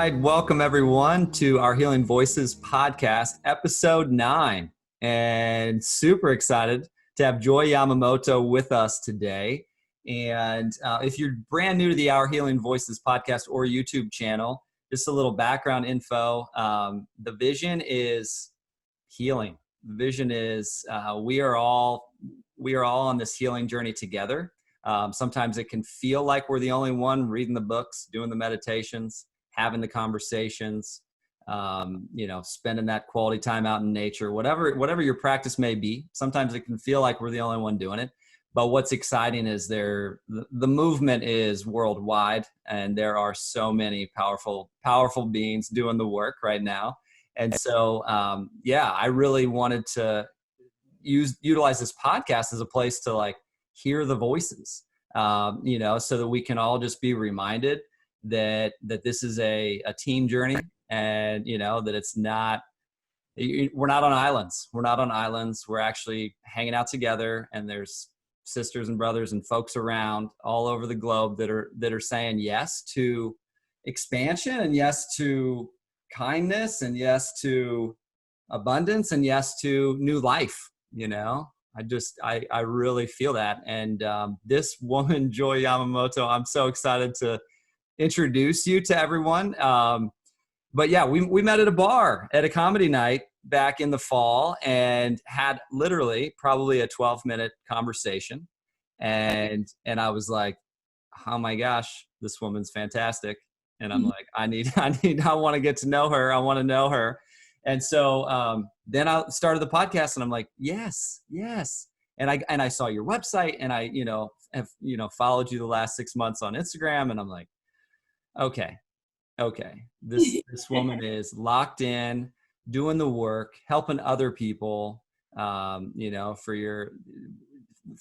right. Welcome, everyone, to our Healing Voices podcast, episode 9. And super excited to have Joy Yamamoto with us today. And if you're brand new to the Our Healing Voices podcast or YouTube channel, just a little background info. The vision is healing. The vision is we are all on this healing journey together. Sometimes it can feel like we're the only one reading the books, doing the meditations, having the conversations, spending that quality time out in nature, whatever your practice may be. Sometimes it can feel like we're the only one doing it. But what's exciting is the movement is worldwide, and there are so many powerful beings doing the work right now. And so, I really wanted to utilize this podcast as a place to hear the voices, so that we can all just be reminded that this is a team journey, and that it's not, we're not on islands. We're not on islands. We're actually hanging out together, and there's sisters and brothers and folks around all over the globe that are saying yes to expansion, and yes to kindness, and yes to abundance, and yes to new life. I really feel that. And this woman, Joy Yamamoto, I'm so excited to introduce you to everyone. But yeah, we met at a bar at a comedy night back in the fall and had literally probably a 12-minute conversation. And I was like, oh my gosh, this woman's fantastic. And I'm like, I want to get to know her. I want to know her. And so then I started the podcast, and I'm like, yes. And I saw your website, and I, have, followed you the last 6 months on Instagram. And I'm like, okay. This woman is locked in, doing the work, helping other people, through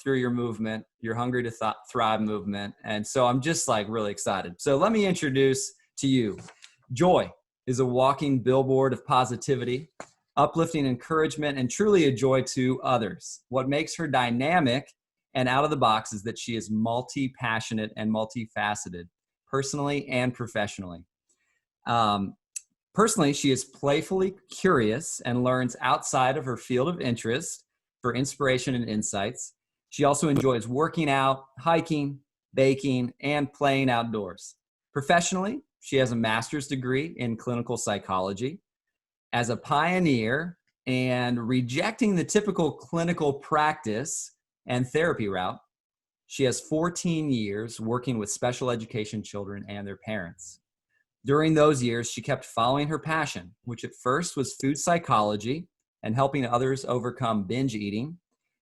your movement, your Hungry to Thrive movement. And so I'm just really excited. So let me introduce to you, Joy is a walking billboard of positivity, uplifting encouragement, and truly a joy to others. What makes her dynamic and out of the box is that she is multi-passionate and multifaceted, personally and professionally. Personally, she is playfully curious and learns outside of her field of interest for inspiration and insights. She also enjoys working out, hiking, baking, and playing outdoors. Professionally, she has a master's degree in clinical psychology. As a pioneer and rejecting the typical clinical practice and therapy route, she has 14 years working with special education children and their parents. During those years, she kept following her passion, which at first was food psychology and helping others overcome binge eating.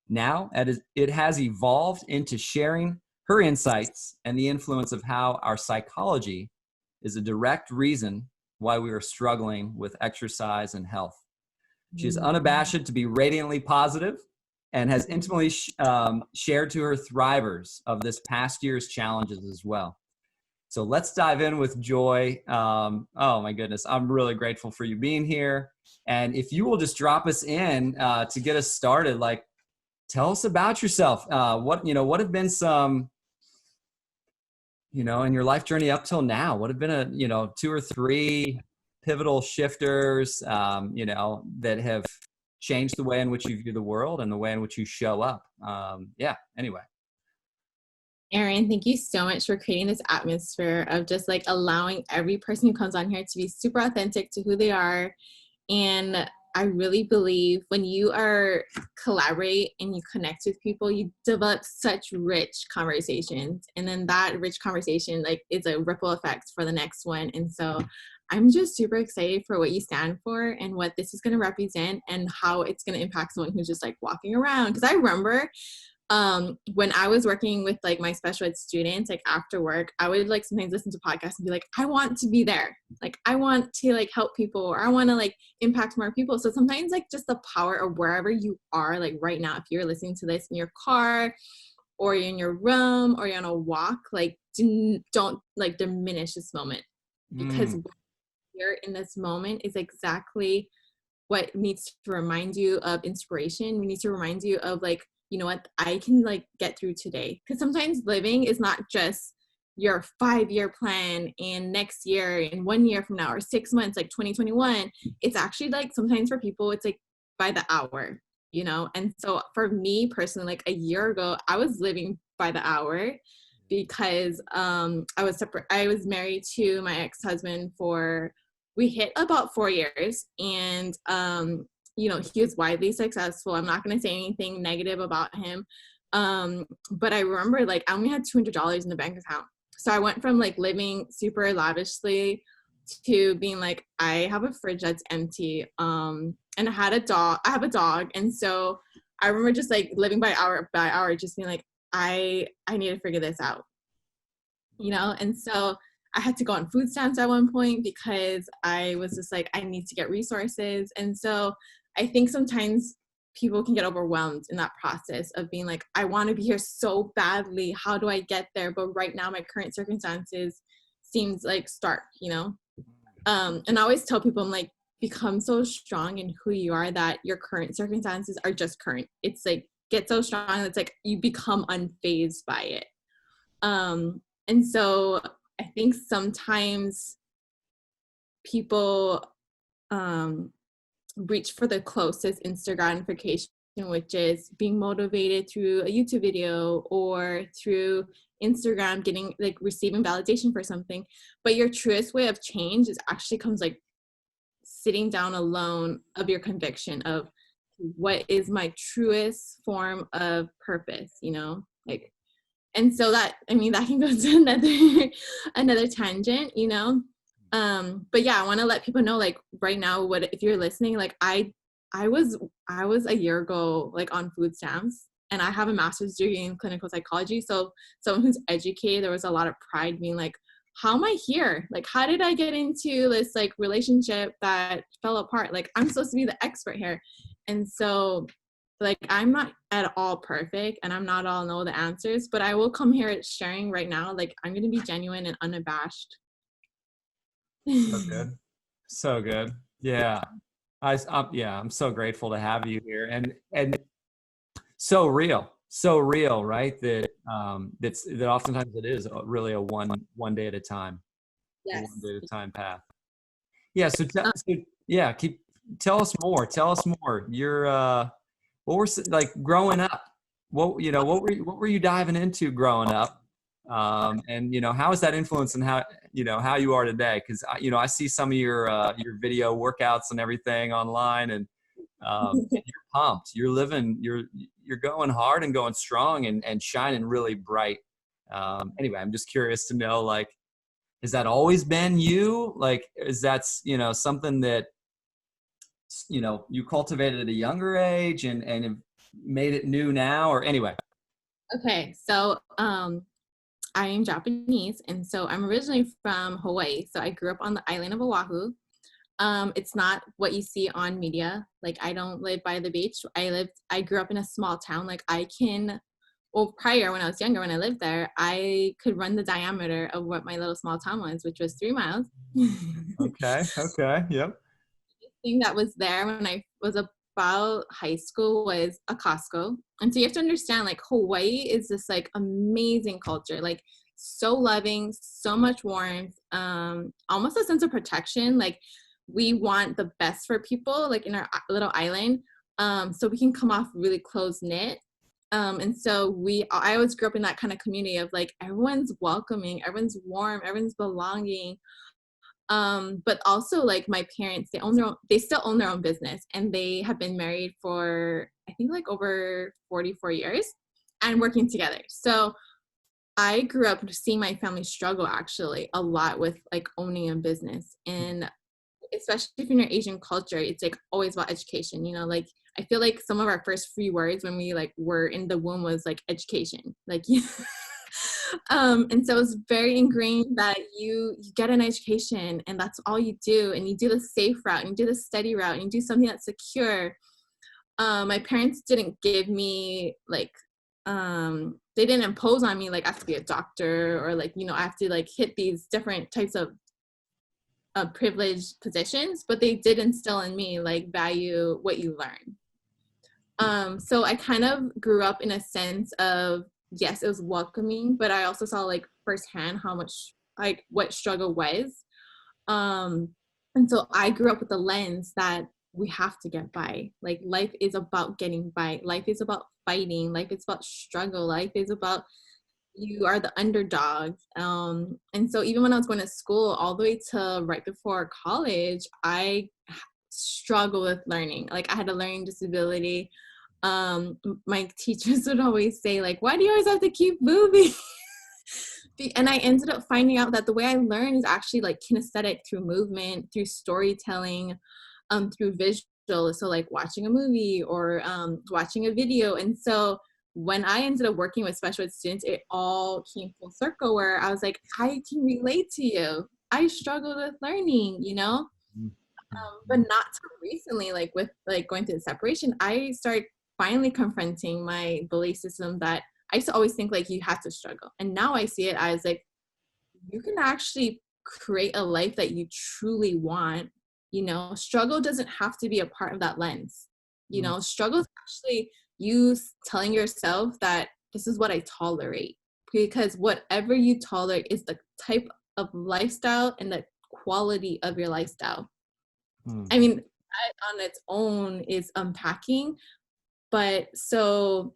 Now, it has evolved into sharing her insights and the influence of how our psychology is a direct reason why we are struggling with exercise and health. She is unabashed to be radiantly positive and has intimately shared to her thrivers of this past year's challenges as well. So let's dive in with Joy. Oh my goodness, I'm really grateful for you being here. And if you will just drop us in to get us started, tell us about yourself. What have been some, in your life journey up till now, what have been 2 or 3 pivotal shifters, that have changed the way in which you view the world and the way in which you show up. Anyway. Erin, thank you so much for creating this atmosphere of just allowing every person who comes on here to be super authentic to who they are. And I really believe when you collaborate and you connect with people, you develop such rich conversations. And then that rich conversation, is a ripple effect for the next one. And so I'm just super excited for what you stand for and what this is going to represent and how it's going to impact someone who's just walking around. Because I remember when I was working with my special ed students, after work, I would sometimes listen to podcasts and be like, I want to be there. I want to help people, or I want to impact more people. So sometimes just the power of wherever you are, right now, if you're listening to this in your car or you're in your room or you're on a walk, don't diminish this moment, because what you're in this moment is exactly what needs to remind you of inspiration. We need to remind you of you know what, I can get through today. Because sometimes living is not just your 5-year plan and next year and 1 year from now or 6 months, like 2021, it's actually like sometimes for people, it's like by the hour, you know? And so for me personally, like a year ago, I was living by the hour because I was married to my ex-husband we hit about 4 years, and you know, he was widely successful. I'm not going to say anything negative about him. But I remember like I only had $200 in the bank account. So I went from like living super lavishly to being like, I have a fridge that's empty. And I have a dog. And so I remember just like living by hour, just being like, I need to figure this out, you know? And so I had to go on food stamps at one point because I was just like, I need to get resources. And so I think sometimes people can get overwhelmed in that process of being like, I want to be here so badly. How do I get there? But right now, my current circumstances seems like stark, you know? And I always tell people, I'm like, become so strong in who you are that your current circumstances are just current. It's like, get so strong. It's like you become unfazed by it. And so I think sometimes people reach for the closest instant gratification, which is being motivated through a YouTube video or through Instagram, getting like receiving validation for something. But your truest way of change is actually comes like sitting down alone of your conviction of what is my truest form of purpose, you know, like. And so that, I mean, that can go to another tangent, you know? But yeah, I want to let people know, like right now, if you're listening, like I was a year ago, like on food stamps, and I have a master's degree in clinical psychology. So someone who's educated, there was a lot of pride being like, how am I here? Like, how did I get into this like relationship that fell apart? Like, I'm supposed to be the expert here. And so like, I'm not at all perfect and I'm not all know the answers, but I will come here sharing right now. Like, I'm going to be genuine and unabashed. So good. So good. Yeah. I'm so grateful to have you here, and so real, right? That that oftentimes it is really a one day at a time, Yes. one day at a time path. Yeah. So yeah, tell us more. Tell us more. You're what were like growing up? What were you diving into growing up? And how is that influencing how you are today? Because I see some of your video workouts and everything online, and you're pumped. You're living. You're going hard and going strong and shining really bright. Anyway, I'm just curious to know, like, has that always been you? Like, is that something that you cultivated at a younger age and have made it new now, or anyway? Okay, so I am Japanese, and so I'm originally from Hawaii. So I grew up on the island of Oahu. It's not what you see on media. Like, I don't live by the beach. I grew up in a small town. Like, prior, when I was younger, when I lived there, I could run the diameter of what my little small town was, which was 3 miles. Okay. Yep. Thing that was there when I was about high school was a Costco. And so you have to understand, like, Hawaii is this like amazing culture, like so loving, so much warmth, almost a sense of protection. Like, we want the best for people, like in our little island, so we can come off really close knit. And so I always grew up in that kind of community of like, everyone's welcoming, everyone's warm, everyone's belonging. But also, like, my parents, they still own their own business, and they have been married for, I think, like over 44 years and working together. So I grew up seeing my family struggle actually a lot with like owning a business. And especially if you're in Asian culture, it's like always about education, like I feel like some of our first few words when we like were in the womb was like education, like and so it's very ingrained that you get an education and that's all you do, and you do the safe route and you do the steady route and you do something that's secure. My parents didn't give me like they didn't impose on me like I have to be a doctor or like I have to like hit these different types of privileged positions, but they did instill in me like value what you learn. So I kind of grew up in a sense of, yes, it was welcoming, but I also saw like firsthand how much like what struggle was. And so I grew up with the lens that we have to get by. Like life is about getting by. Life is about fighting. Life is about struggle. Life is about you are the underdog. And so even when I was going to school, all the way to right before college, I struggled with learning. Like I had a learning disability. My teachers would always say, like, why do you always have to keep moving? And I ended up finding out that the way I learn is actually like kinesthetic, through movement, through storytelling, through visual. So like watching a movie or watching a video. And so when I ended up working with special ed students, it all came full circle where I was like, I can relate to you. I struggled with learning, you know? But not so recently, like with like going through the separation, I started finally confronting my belief system that I used to always think like you have to struggle. And now I see it as like, you can actually create a life that you truly want. You know, struggle doesn't have to be a part of that lens. You know, struggle is actually you telling yourself that this is what I tolerate, because whatever you tolerate is the type of lifestyle and the quality of your lifestyle. I mean, that on its own is unpacking, but so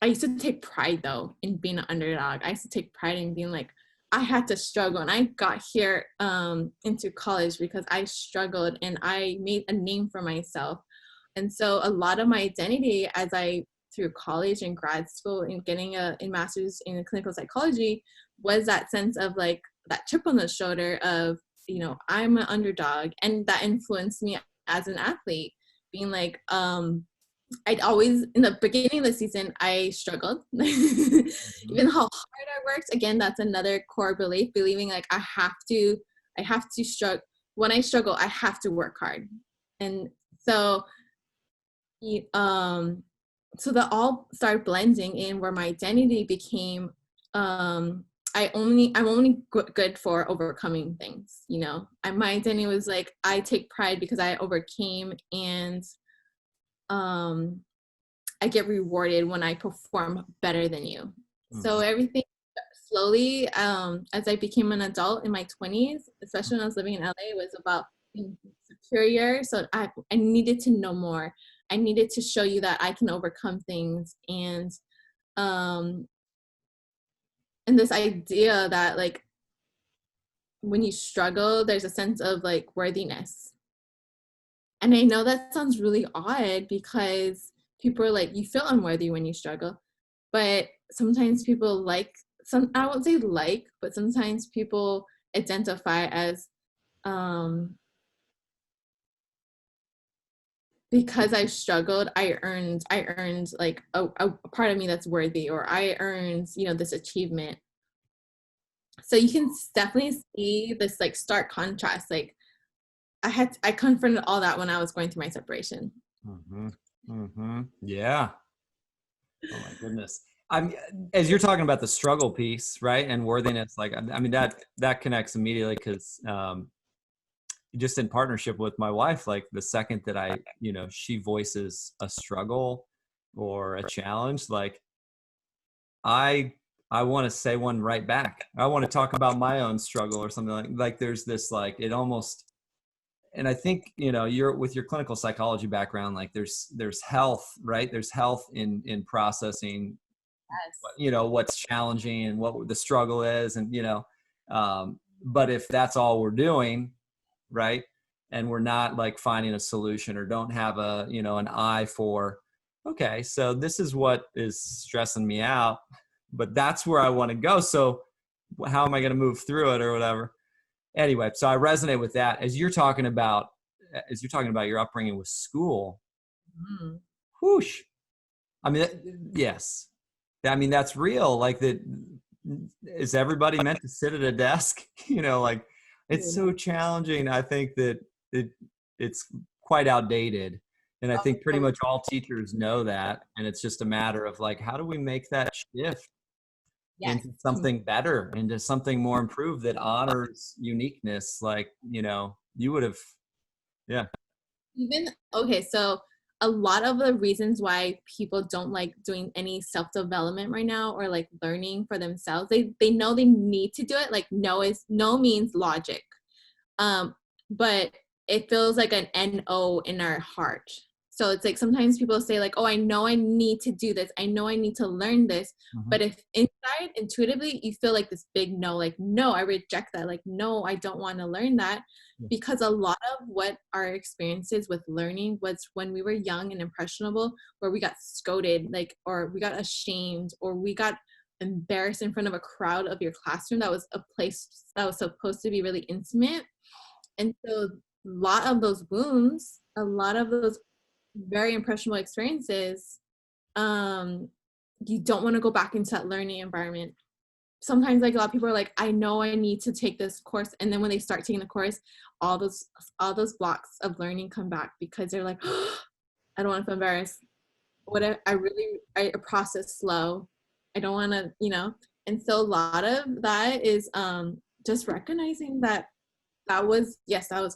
I used to take pride though in being an underdog. I used to take pride in being like, I had to struggle, and I got here into college because I struggled and I made a name for myself. And so a lot of my identity as I through college and grad school and getting a master's in clinical psychology was that sense of like that chip on the shoulder of, you know, I'm an underdog. And that influenced me as an athlete, being like, I'd always, in the beginning of the season, I struggled. Even how hard I worked, again, that's another core belief, believing like I have to struggle. When I struggle, I have to work hard. And so, so that all started blending in where my identity became, I'm only good for overcoming things, you know. And my identity was like, I take pride because I overcame, and I get rewarded when I perform better than you. So everything slowly, as I became an adult in my 20s, especially when I was living in LA, was about being superior. So I needed to know more. I needed to show you that I can overcome things. And this idea that like when you struggle, there's a sense of like worthiness. And I know that sounds really odd because people are like, you feel unworthy when you struggle. But sometimes people like, I won't say like, but sometimes people identify as, because I struggled, I earned like a part of me that's worthy, or I earned, you know, this achievement. So you can definitely see this like stark contrast. Like I confronted all that when I was going through my separation. Yeah. Oh my goodness. As you're talking about the struggle piece, right, and worthiness, like I mean that connects immediately because just in partnership with my wife, like the second that she voices a struggle or a challenge, like I want to say one right back. I want to talk about my own struggle or something like there's this like it almost. And I think, you're with your clinical psychology background, like there's health, right? There's health in processing, what's challenging and what the struggle is. And, but if that's all we're doing, right. And we're not like finding a solution or don't have an eye for, okay, so this is what is stressing me out, but that's where I want to go. So how am I going to move through it or whatever? Anyway, so I resonate with that as you're talking about your upbringing with school. Whoosh. I mean, yes. I mean, that's real. Like that, is everybody meant to sit at a desk? Like it's so challenging. I think that it's quite outdated. And I think pretty much all teachers know that. And it's just a matter of like, how do we make that shift into something better, into something more improved that honors uniqueness? Like, you would have, yeah. Okay, so a lot of the reasons why people don't like doing any self-development right now or like learning for themselves, they know they need to do it. Like no means logic. But it feels like an no in our heart. So it's like sometimes people say like, oh, I know I need to do this. I know I need to learn this. Mm-hmm. But if inside intuitively you feel like this big no, like, no, I reject that. Like, no, I don't want to learn that. Yeah. Because a lot of what our experiences with learning was when we were young and impressionable, where we got scolded, like, or we got ashamed, or we got embarrassed in front of a crowd of your classroom. That was a place that was supposed to be really intimate. And so a lot of those wounds, a lot of those very impressionable experiences, you don't want to go back into that learning environment. Sometimes like a lot of people are like, I know I need to take this course. And then when they start taking the course, all those blocks of learning come back because they're like, oh, I don't want to feel embarrassed. I process slow. I don't want to, and so a lot of that is just recognizing that was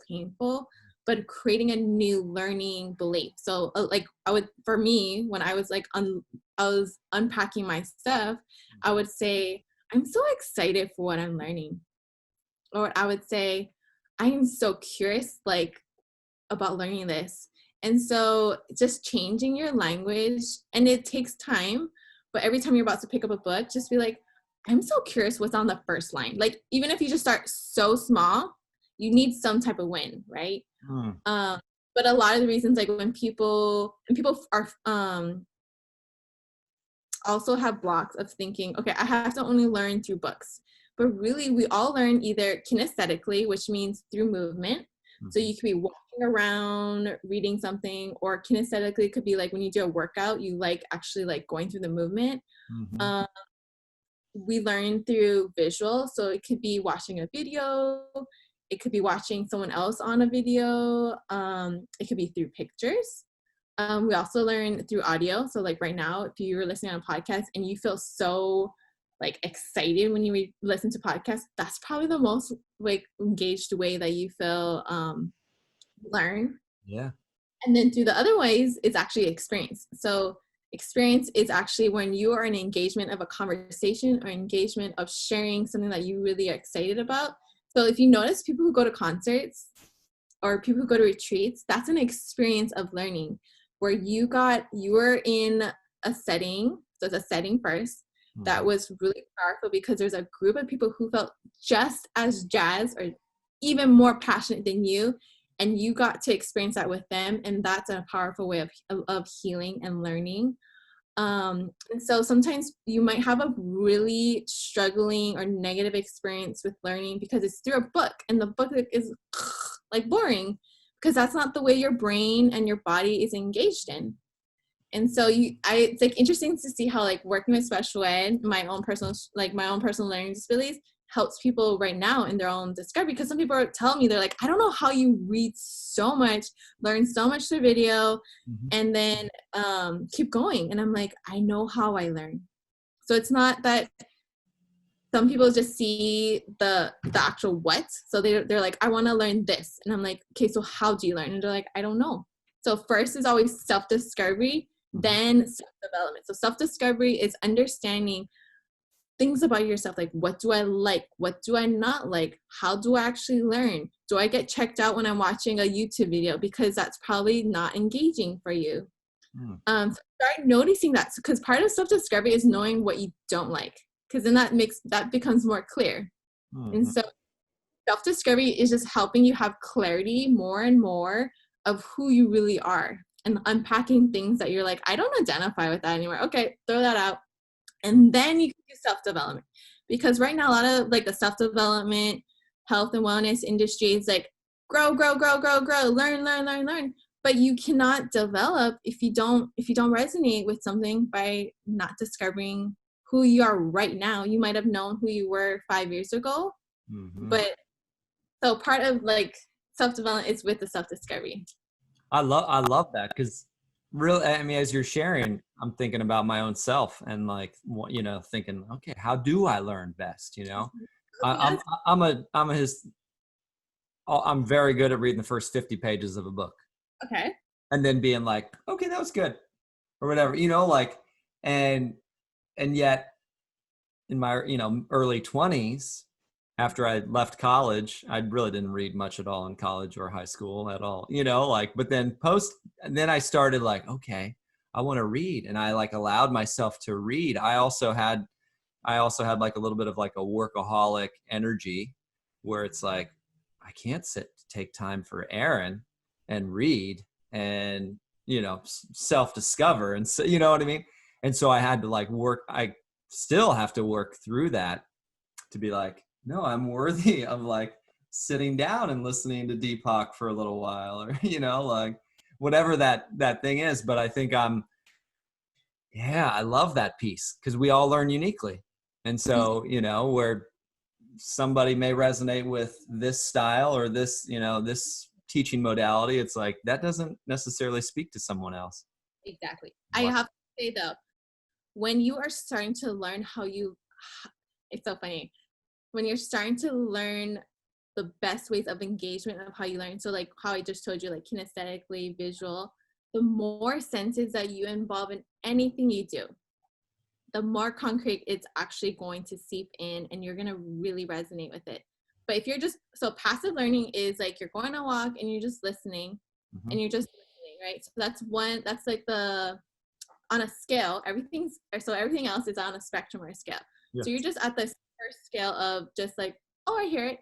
painful, but creating a new learning belief. So for me, when I was I was unpacking my stuff, I would say, I'm so excited for what I'm learning. Or I would say, I am so curious, like, about learning this. And so just changing your language, and it takes time, but every time you're about to pick up a book, just be like, I'm so curious what's on the first line. Like, even if you just start so small, you need some type of win, right? But a lot of the reasons, like when people are also have blocks of thinking, okay, I have to only learn through books. But really, we all learn either kinesthetically, which means through movement. Mm-hmm. So you could be walking around, reading something, or kinesthetically could be like when you do a workout, you like actually like going through the movement. Mm-hmm. We learn through visual, so it could be watching a video, it could be watching someone else on a video, it could be through pictures. We also learn through audio. So like right now, if you were listening on a podcast and you feel so like excited when you listen to podcasts, that's probably the most like engaged way that you feel learn. Yeah. And then through the other ways, it's actually experience. So experience is actually when you are in engagement of a conversation or engagement of sharing something that you really are excited about. So if you notice people who go to concerts or people who go to retreats, that's an experience of learning where you were in a setting. So it's a setting first that was really powerful because there's a group of people who felt just as jazzed or even more passionate than you. And you got to experience that with them. And that's a powerful way of healing and learning. And so sometimes you might have a really struggling or negative experience with learning because it's through a book, and the book is like boring because that's not the way your brain and your body is engaged in. And so it's like interesting to see how like working with special ed, my own personal learning disabilities helps people right now in their own discovery. Because some people are telling me, they're like, I don't know how you read so much, learn so much through video, and then keep going. And I'm like, I know how I learn. So it's not that some people just see the actual what. So they're like, I want to learn this. And I'm like, okay, so how do you learn? And they're like, I don't know. So first is always self-discovery, then self-development. So self-discovery is understanding things about yourself, like what do I like, what do I not like, how do I actually learn, do I get checked out when I'm watching a YouTube video because that's probably not engaging for you. So start noticing that, because part of self-discovery is knowing what you don't like, because then that becomes more clear. And so self-discovery is just helping you have clarity more and more of who you really are, and unpacking things that you're like, I don't identify with that anymore. Okay, throw that out. And then you can do self-development, because right now a lot of like the self-development, health and wellness industry is like grow, learn. But you cannot develop if you don't resonate with something by not discovering who you are right now. You might have known who you were 5 years ago, but so part of like self-development is with the self-discovery. I love that, because really, I mean, as you're sharing, I'm thinking about my own self and like, thinking, okay, how do I learn best? I'm very good at reading the first 50 pages of a book. Okay. and then being like, okay, that was good, or whatever, like, and yet in my, early 20s, after I left college, I really didn't read much at all in college or high school at all, like, but then and then I started like, okay, I want to read. And I like allowed myself to read. I also had like a little bit of like a workaholic energy where it's like, I can't take time for Aaron and read and, self-discover. And so, you know what I mean? And so I had to like I still have to work through that to be like, no, I'm worthy of like sitting down and listening to Deepak for a little while, or, like whatever that thing is. But I think I love that piece because we all learn uniquely. And so, where somebody may resonate with this style or this, this teaching modality, it's like, that doesn't necessarily speak to someone else. Exactly. I have to say though, when you are starting to learn it's so funny. When you're starting to learn the best ways of engagement of how you learn, so like how I just told you, like kinesthetically, visual, the more senses that you involve in anything you do, the more concrete it's actually going to seep in and you're going to really resonate with it. But if you're so passive learning is like you're going to walk and you're just listening, and you're just listening, right? So that's like on a scale, everything else is on a spectrum or a scale. Yeah. So you're just at the first scale of just like, oh, I hear it.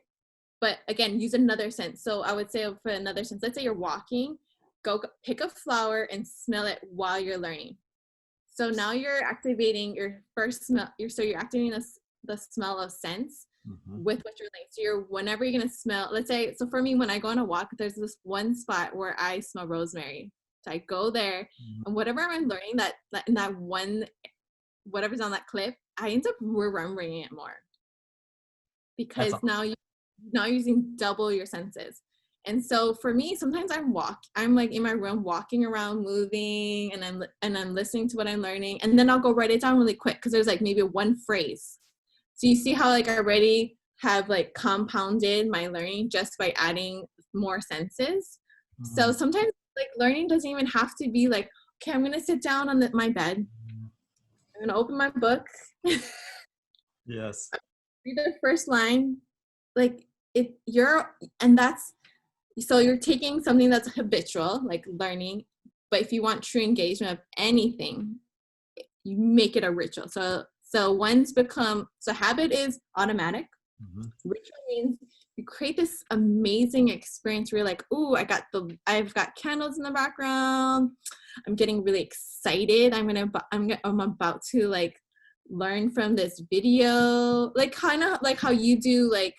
But again, use another sense. So I would say for another sense, let's say you're walking, go pick a flower and smell it while you're learning. So now you're activating your first smell. You're activating the smell of sense with what you're learning. So whenever you're going to smell, let's say, so for me, when I go on a walk, there's this one spot where I smell rosemary. So I go there and whatever I'm learning that in that one, whatever's on that clip, I end up remembering it more. Because now you're using double your senses. And so for me, sometimes I'm like in my room walking around, moving, and I'm listening to what I'm learning, and then I'll go write it down really quick because there's like maybe one phrase. So you see how like I already have like compounded my learning just by adding more senses. So sometimes like learning doesn't even have to be like, okay, I'm gonna sit down on my bed. I'm gonna open my book. Yes. Read the first line. Like so you're taking something that's habitual, like learning, but if you want true engagement of anything, you make it a ritual. So habit is automatic. Ritual means you create this amazing experience where you're like, ooh, I've got candles in the background. I'm getting really excited. I'm about to like learn from this video, like kind of like how you do like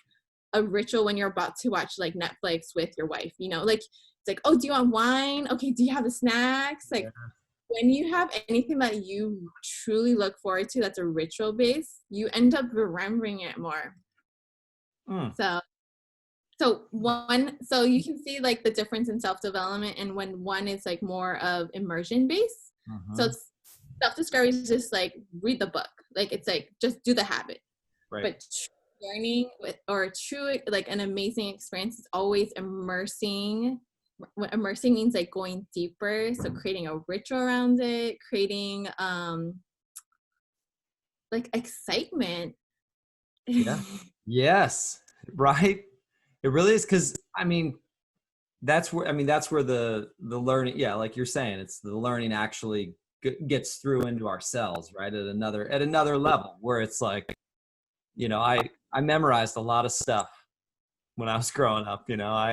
a ritual when you're about to watch like Netflix with your wife, like it's like, oh, do you want wine? Okay, do you have the snacks? Like when you have anything that you truly look forward to that's a ritual base, you end up remembering it more. So you can see like the difference in self-development and when one is like more of immersion based. So self-discovery is just like read the book, like it's like just do the habit, right? But learning or true like an amazing experience is always immersing. Immersing means like going deeper, so creating a ritual around it, creating like excitement. Yes, right. It really is, because that's where the learning, like you're saying, it's the learning actually gets through into ourselves, right, at another level where it's like, I memorized a lot of stuff when I was growing up. I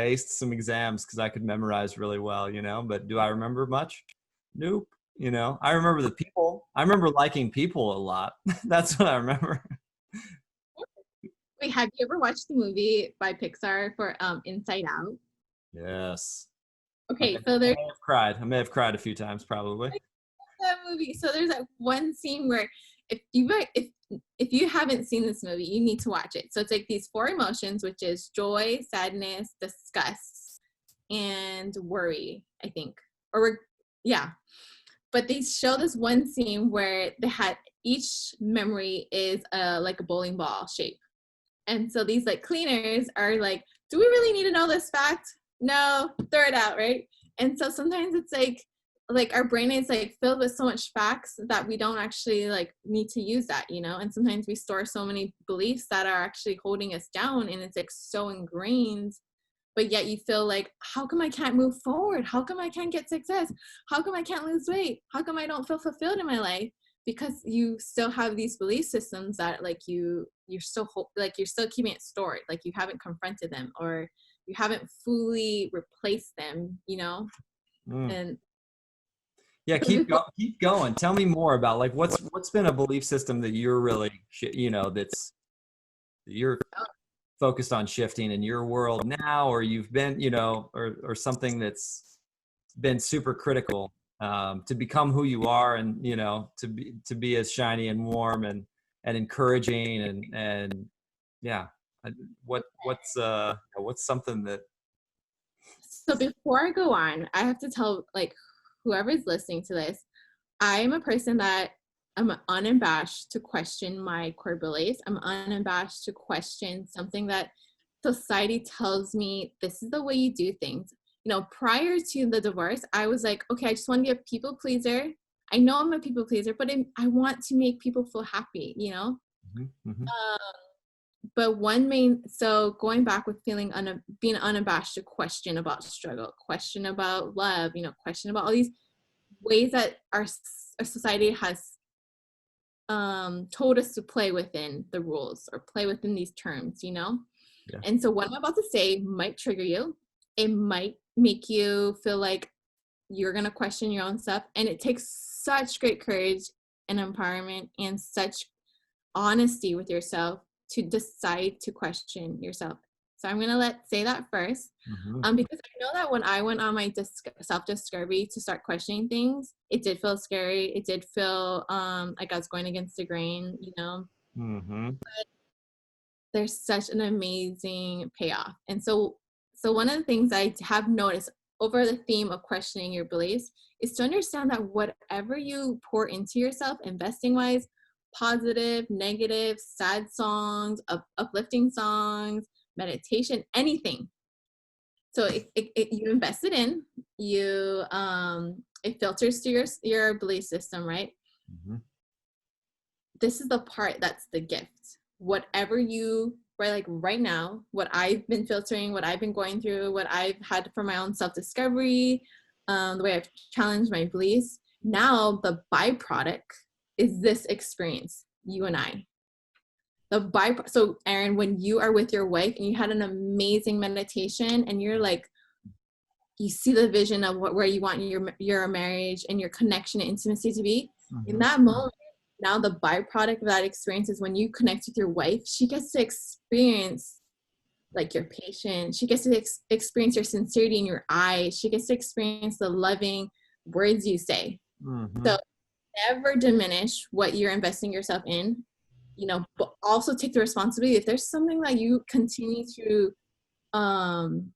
aced some exams because I could memorize really well, but do I remember much? Nope. I remember the people. I remember liking people a lot. That's what I remember. Wait, have you ever watched the movie by Pixar for Inside Out? Yes. Okay, so there's I may have cried a few times, probably. That movie. So there's that one scene where if you haven't seen this movie, you need to watch it. So it's like these 4 emotions, which is joy, sadness, disgust, and worry, I think. But they show this one scene where each memory is like a bowling ball shape. And so these like cleaners are like, do we really need to know this fact? No, throw it out, right? And so sometimes it's like our brain is like filled with so much facts that we don't actually like need to use that, you know? And sometimes we store so many beliefs that are actually holding us down, and it's like so ingrained, but yet you feel like, how come I can't move forward? How come I can't get success? How come I can't lose weight? How come I don't feel fulfilled in my life? Because you still have these belief systems that like you're still like you're still keeping it stored, like you haven't confronted them, or you haven't fully replaced them, you know? Mm. And Yeah, so before, keep going. Tell me more about like what's been a belief system that you're really that's you're focused on shifting in your world now, or you've been or something that's been super critical to become who you are, and to be as shiny and warm and encouraging and yeah. What's something that so before I go on, I have to tell like whoever's listening to this, I am a person that I'm unabashed to question my core beliefs. I'm unabashed to question something that society tells me this is the way you do things. You know, prior to the divorce, I was like, okay, I just want to be a people pleaser. I know I'm a people pleaser, but I want to make people feel happy, you know? Mhm, mhm. But so going back with being unabashed to question about struggle, question about love, you know, question about all these ways that our society has told us to play within the rules or play within these terms, you know? Yeah. And so what I'm about to say might trigger you. It might make you feel like you're going to question your own stuff. And it takes such great courage and empowerment and such honesty with yourself to decide to question yourself. So I'm going to say that first. Mhm. Because I know that when I went on my self-discovery to start questioning things, it did feel scary. It did feel like I was going against the grain, you know. Mhm. There's such an amazing payoff. And so one of the things I have noticed over the theme of questioning your beliefs is to understand that whatever you pour into yourself, investing wise, positive, negative, sad songs, uplifting songs, meditation, anything. So you invest it in, it filters through your belief system, right? Mhm. This is the part that's the gift. Whatever you right now, what I've been filtering, what I've been going through, what I've had for my own self-discovery, the way I've challenged my beliefs, now the byproduct is this experience, you and I. So Erin, when you are with your wife and you had an amazing meditation and you're like, you see the vision of where you want your marriage and your connection and intimacy to be, in Mhm. that moment, now the byproduct of that experience is when you connect with your wife, she gets to experience like your patience. She gets to experience your sincerity in your eyes. She gets to experience the loving words you say. Mhm. So never diminish what you're investing yourself in, you know, but also take the responsibility. If there's something that you continue to um,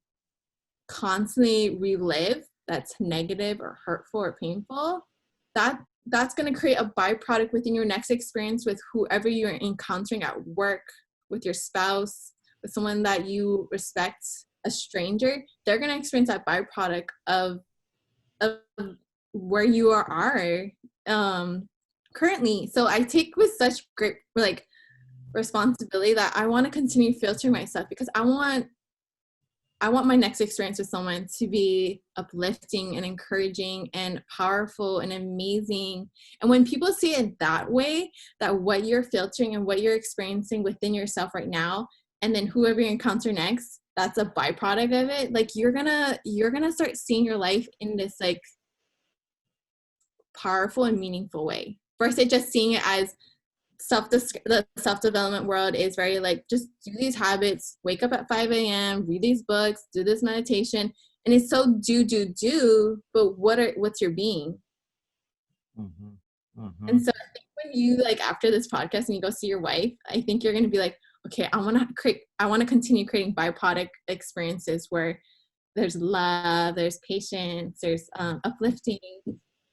constantly relive that's negative or hurtful or painful, that's going to create a byproduct within your next experience with whoever you're encountering at work, with your spouse, with someone that you respect, a stranger. They're going to experience that byproduct of where you are currently. So I take with such great like responsibility that I want to continue filtering myself, because I want my next experience with someone to be uplifting and encouraging and powerful and amazing. And when people see it that way, that what you're filtering and what you're experiencing within yourself right now, and then whoever you encounter next, that's a byproduct of it. Like you're gonna start seeing your life in this like powerful and meaningful way, versus just seeing it as the self-development world is very like, just do these habits, wake up at 5 a.m, read these books, do this meditation, and it's so do, but what's your being? Mhm. And Mhm. so I think when you like after this podcast and you go see your wife, I think you're going to be like, okay, I want to continue creating byproduct experiences where there's love, there's patience, there's uplifting.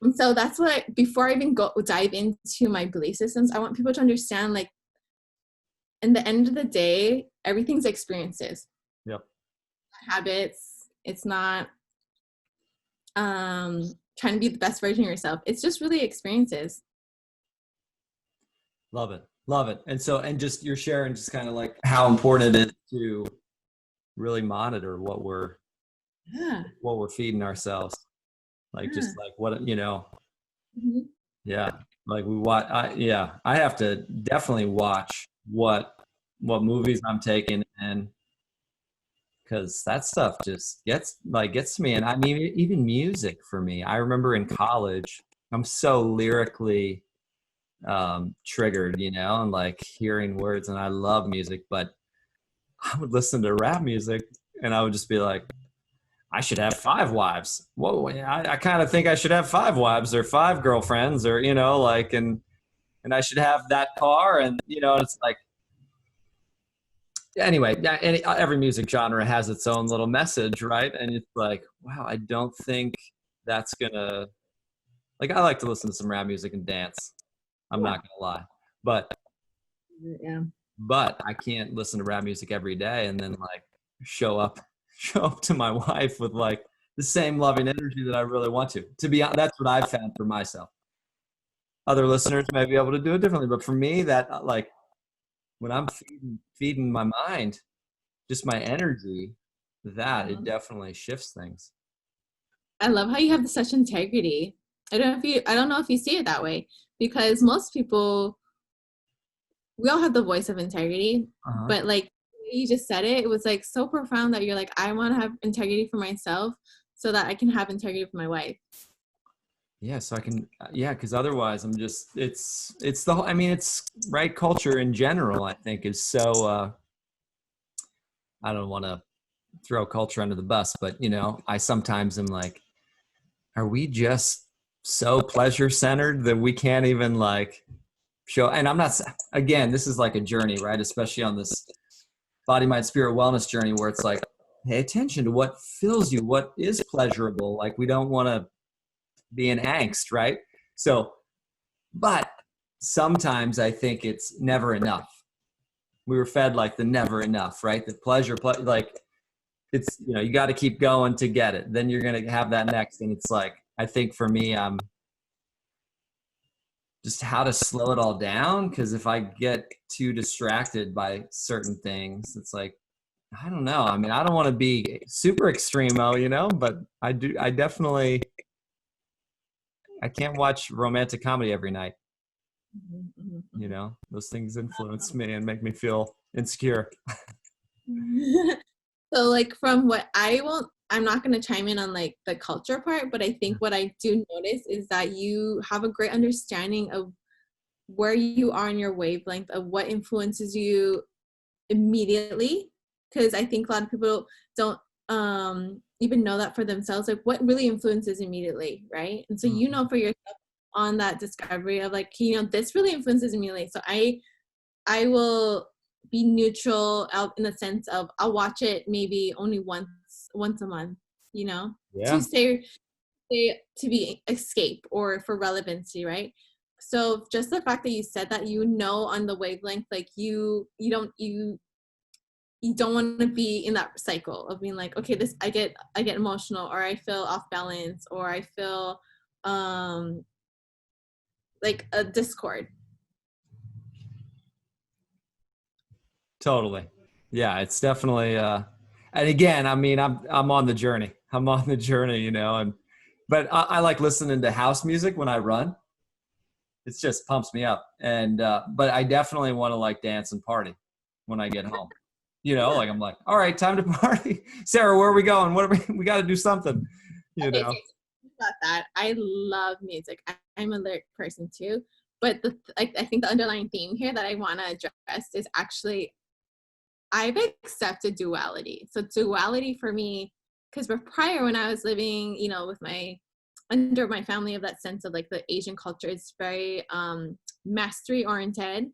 And so that's what before I even dive into my belief systems, I want people to understand, like, in the end of the day, everything's experiences, Yep. habits. It's not trying to be the best version of yourself. It's just really experiences. Love it. Love it. And so, and just you're sharing just kind of like how important it is to really monitor Yeah. what we're feeding ourselves. Like, Yeah. just like what, you know, Mhm. yeah. Like we watch, I have to definitely watch what movies I'm taking, and because that stuff just gets to me. And I mean, even music for me. I remember in college, I'm so lyrically triggered, you know, and like hearing words, and I love music, but I would listen to rap music and I would just be like, I should have 5 wives. Whoa, I kind of think I should have 5 wives or 5 girlfriends, or you know, like, and I should have that car, and you know, it's like, anyway, yeah, every music genre has its own little message, right? And it's like, wow, I don't think that's gonna, like, I like to listen to some rap music and dance. I'm Yeah. not gonna lie, but Yeah. I can't listen to rap music every day and then like show up show up to my wife with like the same loving energy that I really want to. To be honest, that's what I've found for myself. Other listeners may be able to do it differently, but for me, that like when I'm feeding my mind, just my energy, that it Mhm. definitely shifts things. I love how you have such integrity. I don't know if you see it that way, because most people, we all have the voice of integrity, Uh-huh. but like you just said it, it was like so profound that you're like, I want to have integrity for myself so that I can have integrity for my wife. Yeah, so I can, yeah, because otherwise I'm just, it's the whole, I mean, it's right, culture in general, I think is so, I don't want to throw culture under the bus, but you know, I sometimes am like, are we just so pleasure centered that we can't even like show? And I'm not, again, this is like a journey, right? Especially on this body, mind, spirit wellness journey where it's like, pay attention to what fills you, what is pleasurable. Like we don't want to be in angst, right? So, but sometimes I think it's never enough. We were fed like the never enough, right? The pleasure, like it's, you know, you got to keep going to get it, then you're going to have that next. And it's like, I think for me, I'm just how to slow it all down, because if I get too distracted by certain things, it's like, I don't know, I mean, I don't want to be super extremo, you know, but I definitely, I can't watch romantic comedy every night, Mhm, mhm, you mhm. know, those things influence me and make me feel insecure. So like from what I'm not going to chime in on like the culture part, but I think what I do notice is that you have a great understanding of where you are in your wavelength of what influences you immediately, because I think a lot of people don't even know that for themselves, like what really influences immediately, right? And so you know for yourself on that discovery of like, you know, this really influences immediately. So I will be neutral out in the sense of I'll watch it maybe only once a month, you know, to Yeah, say to be escape or for relevancy, right? So just the fact that you said that, you know, on the wavelength, like you don't want to be in that cycle of being like, okay, this I get emotional, or I feel off balance, or I feel um like a discord. totally. Yeah, it's definitely and again, I mean, I'm on the journey. I'm on the journey, you know, and but I like listening to house music when I run. It just pumps me up. And but I definitely want to like dance and party when I get home. You know, Yeah. like I'm like, all right, time to party. Sarah, where are we going? What are we got to do something, you Okay, know. so about that, I love music. I'm a lyric person too, but I think the underlying theme here that I want to address is actually I've accepted duality. So duality for me, because prior when I was living, you know, with my under my family, of that sense of like the Asian culture is very mastery oriented.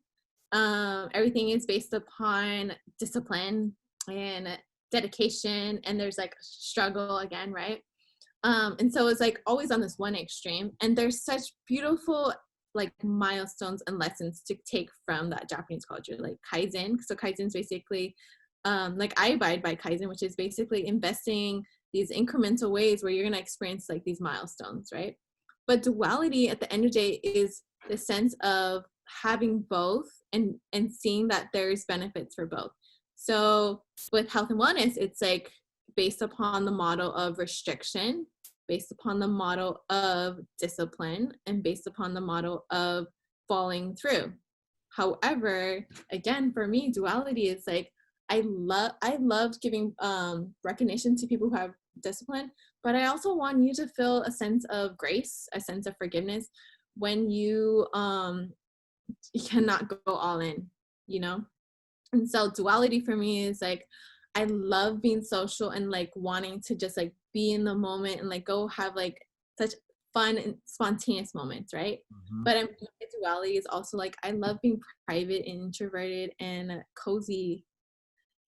Everything is based upon discipline and dedication, and there's like struggle again, right? And so it's like always on this one extreme, and there's such beautiful like milestones and lessons to take from that Japanese culture, like kaizen. So kaizen is basically like I abide by kaizen, which is basically investing these incremental ways where you're going to experience like these milestones, right? But duality at the end of the day is the sense of having both and seeing that there's benefits for both. So with health and wellness, it's like based upon the model of restriction, based upon the model of discipline, and based upon the model of following through. However, again, for me, duality is like I loved giving recognition to people who have discipline, but I also want you to feel a sense of grace, a sense of forgiveness when you cannot go all in, you know? And so duality for me is like I love being social and like wanting to just like be in the moment and like go have like such fun and spontaneous moments, right? Mm-hmm. But duality is also like I love being private and introverted and cozy.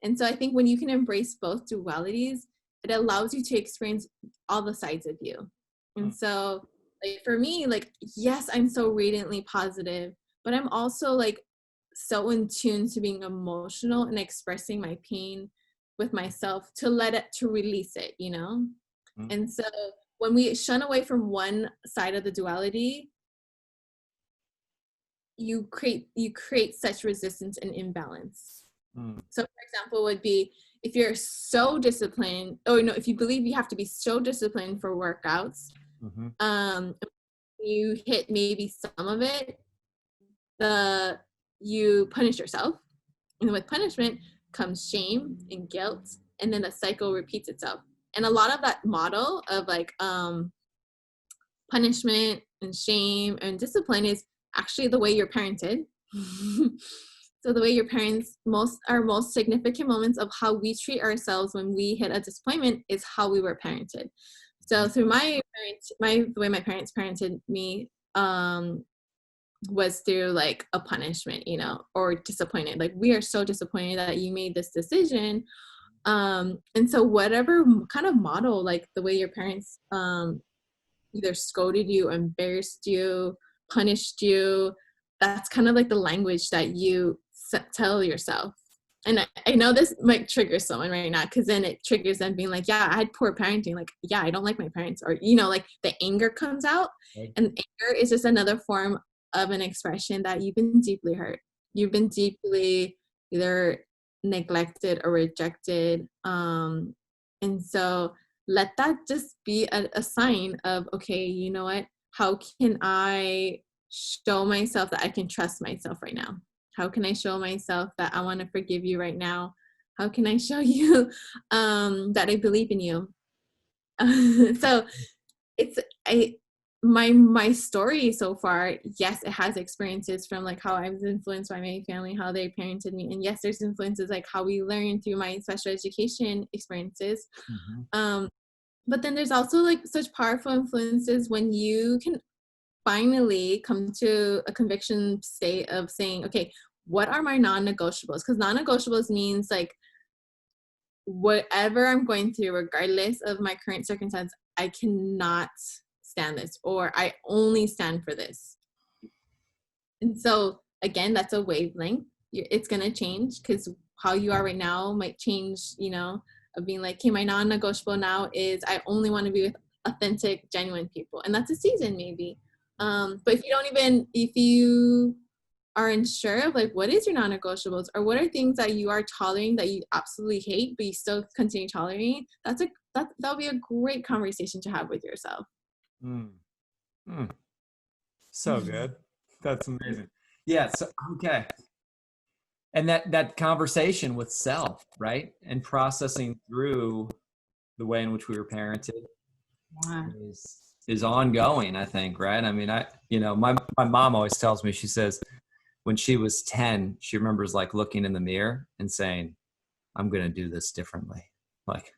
And so I think when you can embrace both dualities, it allows you to experience all the sides of you. And so like for me, like, yes, I'm so radiantly positive, but I'm also like so in tune to being emotional and expressing my pain with myself to release it, you know? Mm-hmm. And so when we shun away from one side of the duality, you create such resistance and imbalance. So for example would be if you're so disciplined, or no, if you believe you have to be so disciplined for workouts, you hit maybe some of it, you punish yourself, and with punishment comes shame and guilt, and then the cycle repeats itself. And a lot of that model of like punishment and shame and discipline is actually the way you're parented. So the way your parents, our most significant moments of how we treat ourselves when we hit a disappointment is how we were parented. So through the way my parents parented me was through like a punishment, you know, or disappointed. Like, we are so disappointed that you made this decision. And so whatever kind of model, like the way your parents either scolded you, embarrassed you, punished you, that's kind of like the language that you tell yourself. And I know this might trigger someone right now, because then it triggers them being like, yeah, I had poor parenting. Like, yeah, I don't like my parents. Or, you know, like the anger comes out. Right. And anger is just another form of an expression that you've been deeply hurt. You've been deeply either neglected or rejected. And so let that just be a sign of, okay, you know what? How can I show myself that I can trust myself right now? How can I show myself that I want to forgive you right now? How can I show you that I believe in you? So my story so far, yes, it has experiences from like how I was influenced by my family, how they parented me. And yes, there's influences like how we learn through my special education experiences. But then there's also like such powerful influences when you can finally come to a conviction state of saying, okay, what are my non-negotiables? Because non-negotiables means like whatever I'm going through, regardless of my current circumstance, I cannot stand this, or I only stand for this. And so again, that's a wavelength. It's going to change, because how you are right now might change, you know, of being like, okay, my non-negotiable now is I only want to be with authentic, genuine people. And that's a season maybe. But if you are unsure of like, what is your non-negotiables, or what are things that you are tolerating that you absolutely hate, but you still continue tolerating, that'll be a great conversation to have with yourself. So good. That's amazing. Yeah. So, okay. And that conversation with self, right? And processing through the way in which we were parented is ongoing, I think, right? I mean, my mom always tells me, she says when she was 10, she remembers like looking in the mirror and saying, I'm going to do this differently. Like,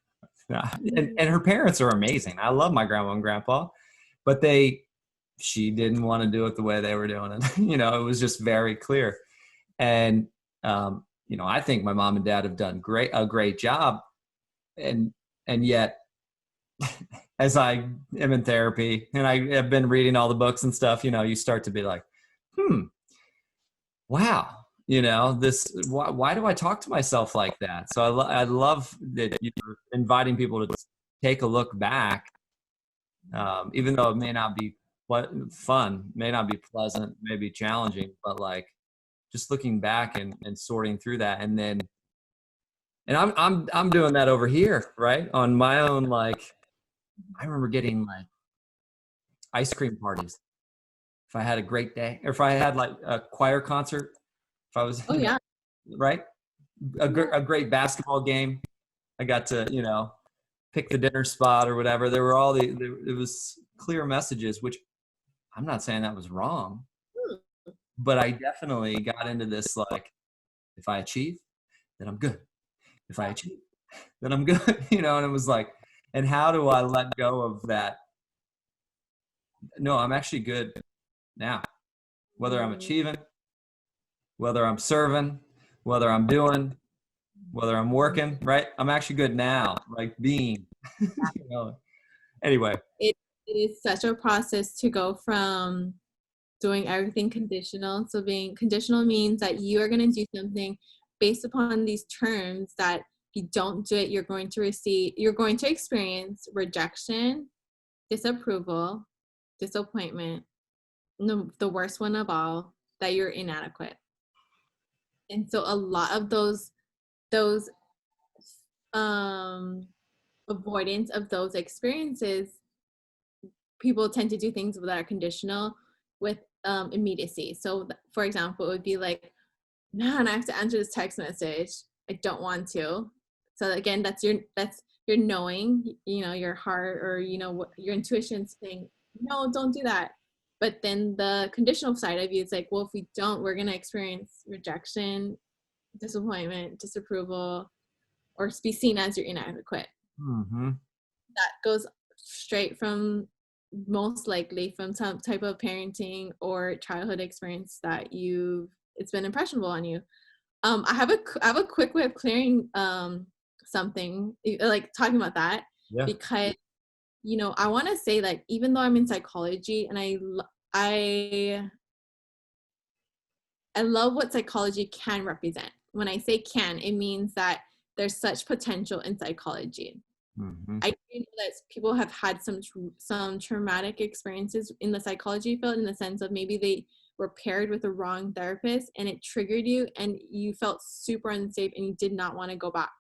and her parents are amazing. I love my grandma and grandpa, but she didn't want to do it the way they were doing it. You know, it was just very clear. And, I think my mom and dad have done a great job. And yet, as I am in therapy and I have been reading all the books and stuff, you start to be like, wow, why do I talk to myself like that? So I love that you're inviting people to take a look back, even though it may not be fun, may not be pleasant, may be challenging, but like just looking back and sorting through that, and then I'm doing that over here, right? On my own, like I remember getting like ice cream parties if I had a great day, or if I had like a choir concert, if I was, Oh yeah. right? A great basketball game. I got to, pick the dinner spot or whatever. There were it was clear messages, which I'm not saying that was wrong, but I definitely got into this, like, if I achieve, then I'm good. If I achieve, then I'm good, and it was like, and how do I let go of that? No, I'm actually good now, whether I'm achieving, whether I'm serving, whether I'm doing, whether I'm working, right? I'm actually good now, like being, anyway. It is such a process to go from doing everything conditional. So being conditional means that you are going to do something based upon these terms that if you don't do it, you're going to experience rejection, disapproval, disappointment, and the worst one of all, that you're inadequate. And so a lot of those avoidance of those experiences, people tend to do things that are conditional with immediacy. So for example, it would be like, man, I have to answer this text message. I don't want to. So again, that's your knowing, your heart, or what your intuition saying, no, don't do that. But then the conditional side of you is like, well, if we don't, we're gonna experience rejection, disappointment, disapproval, or be seen as you're inadequate. Mm-hmm. That goes straight from, most likely, from some type of parenting or childhood experience that it's been impressionable on you. I have a quick way of clearing something, like talking about that, Yeah. because I want to say, like, even though I'm in psychology and I love what psychology can represent. When I say can, it means that there's such potential in psychology. Mm-hmm. I do know that people have had some traumatic experiences in the psychology field, in the sense of maybe they were paired with the wrong therapist and it triggered you and you felt super unsafe and you did not want to go back.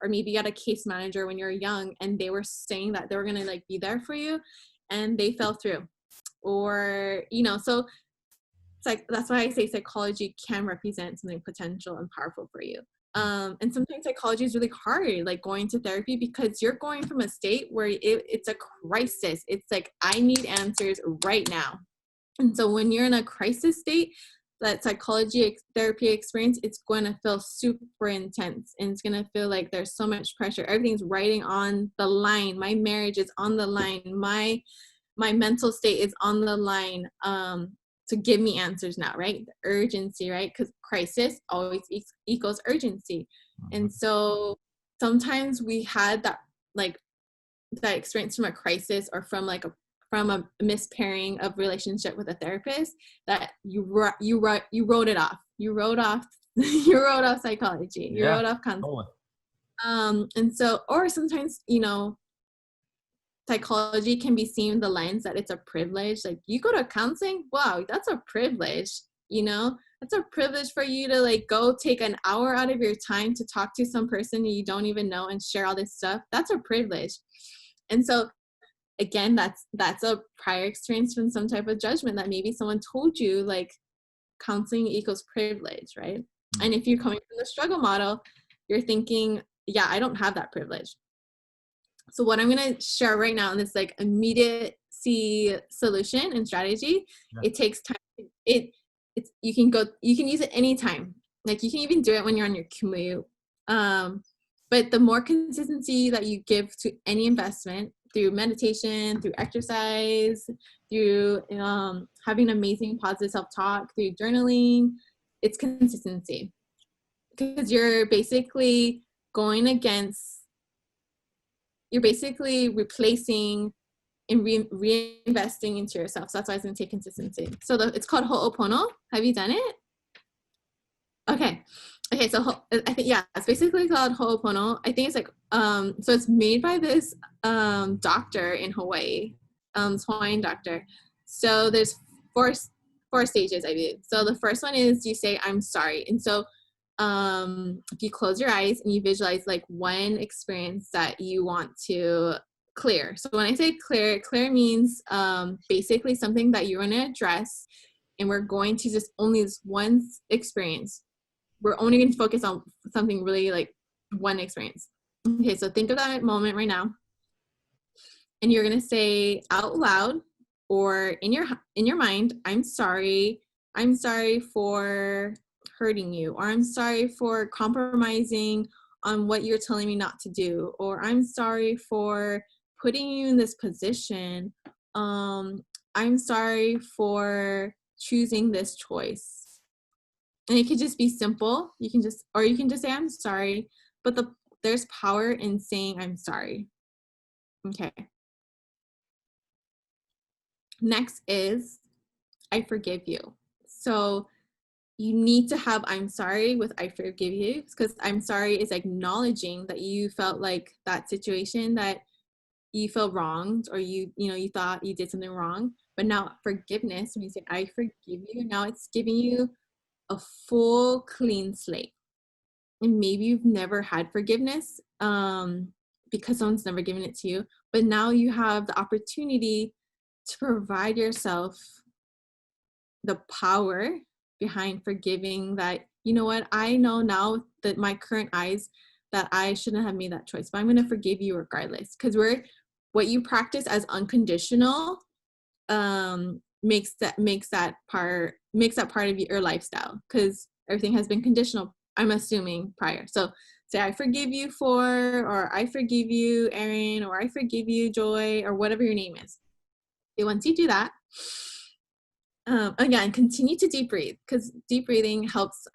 Or maybe you had a case manager when you were young and they were saying that they were going to like be there for you and they fell through. Or, so it's like, that's why I say psychology can represent something potential and powerful for you. And sometimes psychology is really hard, like going to therapy, because you're going from a state where it's a crisis. It's like, I need answers right now. And so when you're in a crisis state, that psychology therapy experience, it's going to feel super intense, and it's going to feel like there's so much pressure. Everything's riding on the line. My marriage is on the line. My mental state is on the line. To give me answers now, right? The urgency, right? Because crisis always equals urgency. And so sometimes we had that, like, that experience from a crisis, or from a mispairing of relationship with a therapist, that you wrote it off. You wrote off you wrote off psychology. You wrote off concept. And so, or sometimes, psychology can be seen in the lens that it's a privilege. Like, you go to counseling, wow, that's a privilege. That's a privilege for you to like go take an hour out of your time to talk to some person you don't even know and share all this stuff. That's a privilege. And so again, that's a prior experience from some type of judgment, that maybe someone told you like counseling equals privilege, right? And if you're coming from the struggle model, you're thinking, yeah, I don't have that privilege. So what I'm going to share right now in this like immediacy solution and strategy, it takes time. You can use it anytime. Like, you can even do it when you're on your commute. But the more consistency that you give to any investment, through meditation, through exercise, through having amazing positive self-talk, through journaling, it's consistency. Because you're basically replacing and reinvesting into yourself. So that's why it's going to take consistency. So it's called Ho'opono. Have you done it? Okay. Okay, so I think, yeah, it's basically called Ho'opono. I think it's like so it's made by this doctor in Hawaii, Hawaiian doctor. So there's four four stages, I believe. So the first one is you say I'm sorry, and so if you close your eyes and you visualize like one experience that you want to clear. So when I say clear, clear means basically something that you're going to address, and we're going to just only this one experience. We're only going to focus on something really like one experience. Okay, so think of that moment right now, and you're going to say out loud or in your mind, I'm sorry. I'm sorry for hurting you, or I'm sorry for compromising on what you're telling me not to do, or I'm sorry for putting you in this position. I'm sorry for choosing this choice. And it could just be simple. You can just, or you can just say, I'm sorry. But there's power in saying, I'm sorry. Okay. Next is, I forgive you. So you need to have I'm sorry with I forgive you, because I'm sorry is acknowledging that you felt like that situation, that you feel wronged, or you thought you did something wrong. But now forgiveness, when you say I forgive you, now it's giving you a full clean slate. And maybe you've never had forgiveness because someone's never given it to you, but now you have the opportunity to provide yourself the power behind forgiving, that you know what, I know now that my current eyes that I shouldn't have made that choice, but I'm going to forgive you regardless, because what you practice as unconditional makes that part of your lifestyle, because everything has been conditional, I'm assuming, prior. So say I forgive you or I forgive you Erin, or I forgive you Joy, or whatever your name is. Okay, once you do that, again, continue to deep breathe, because deep breathing helps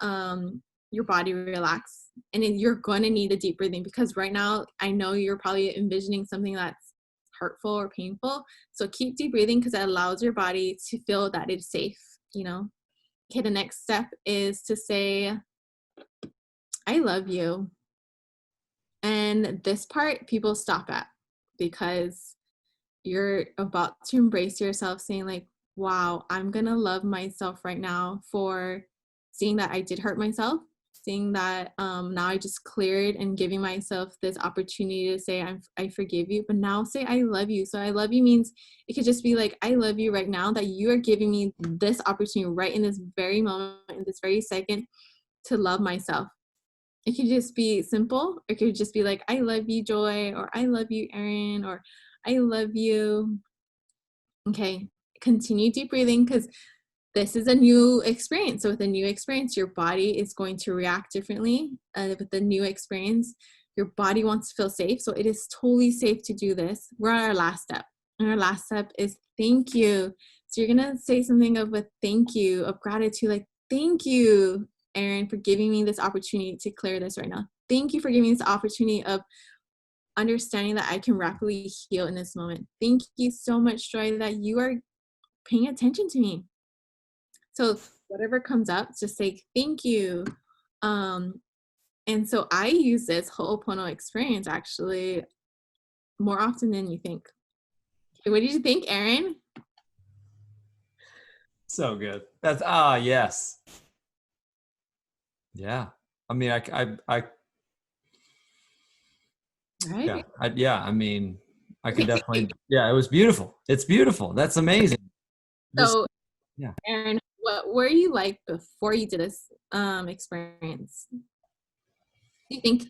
your body relax. And you're going to need a deep breathing, because right now I know you're probably envisioning something that's hurtful or painful. So keep deep breathing, because it allows your body to feel that it's safe, Okay, the next step is to say, I love you. And this part people stop at, because you're about to embrace yourself, saying like, wow, I'm gonna love myself right now for seeing that I did hurt myself, seeing that now I just cleared, and giving myself this opportunity to say I forgive you, but now say I love you. So I love you means it could just be like, I love you right now, that you are giving me this opportunity right in this very moment, in this very second, to love myself. It could just be simple. It could just be like, I love you, Joy, or I love you, Erin, or I love you. Okay, continue deep breathing, because this is a new experience. So with a new experience, your body is going to react differently. With the new experience, your body wants to feel safe. So it is totally safe to do this. We're on our last step. And our last step is thank you. So you're going to say something of a thank you, of gratitude, like, thank you, Erin, for giving me this opportunity to clear this right now. Thank you for giving me this opportunity of understanding that I can rapidly heal in this moment. Thank you so much, Joy, that you are paying attention to me. So whatever comes up, just say thank you. And so I use this Ho'opono experience actually more often than you think. Okay, what did you think, Erin? So good. That's yes. Yeah. I mean, Right. I mean, I can definitely. Yeah, it was beautiful. It's beautiful. That's amazing. This. So, Yeah. Erin, what were you like before you did this experience? Do you think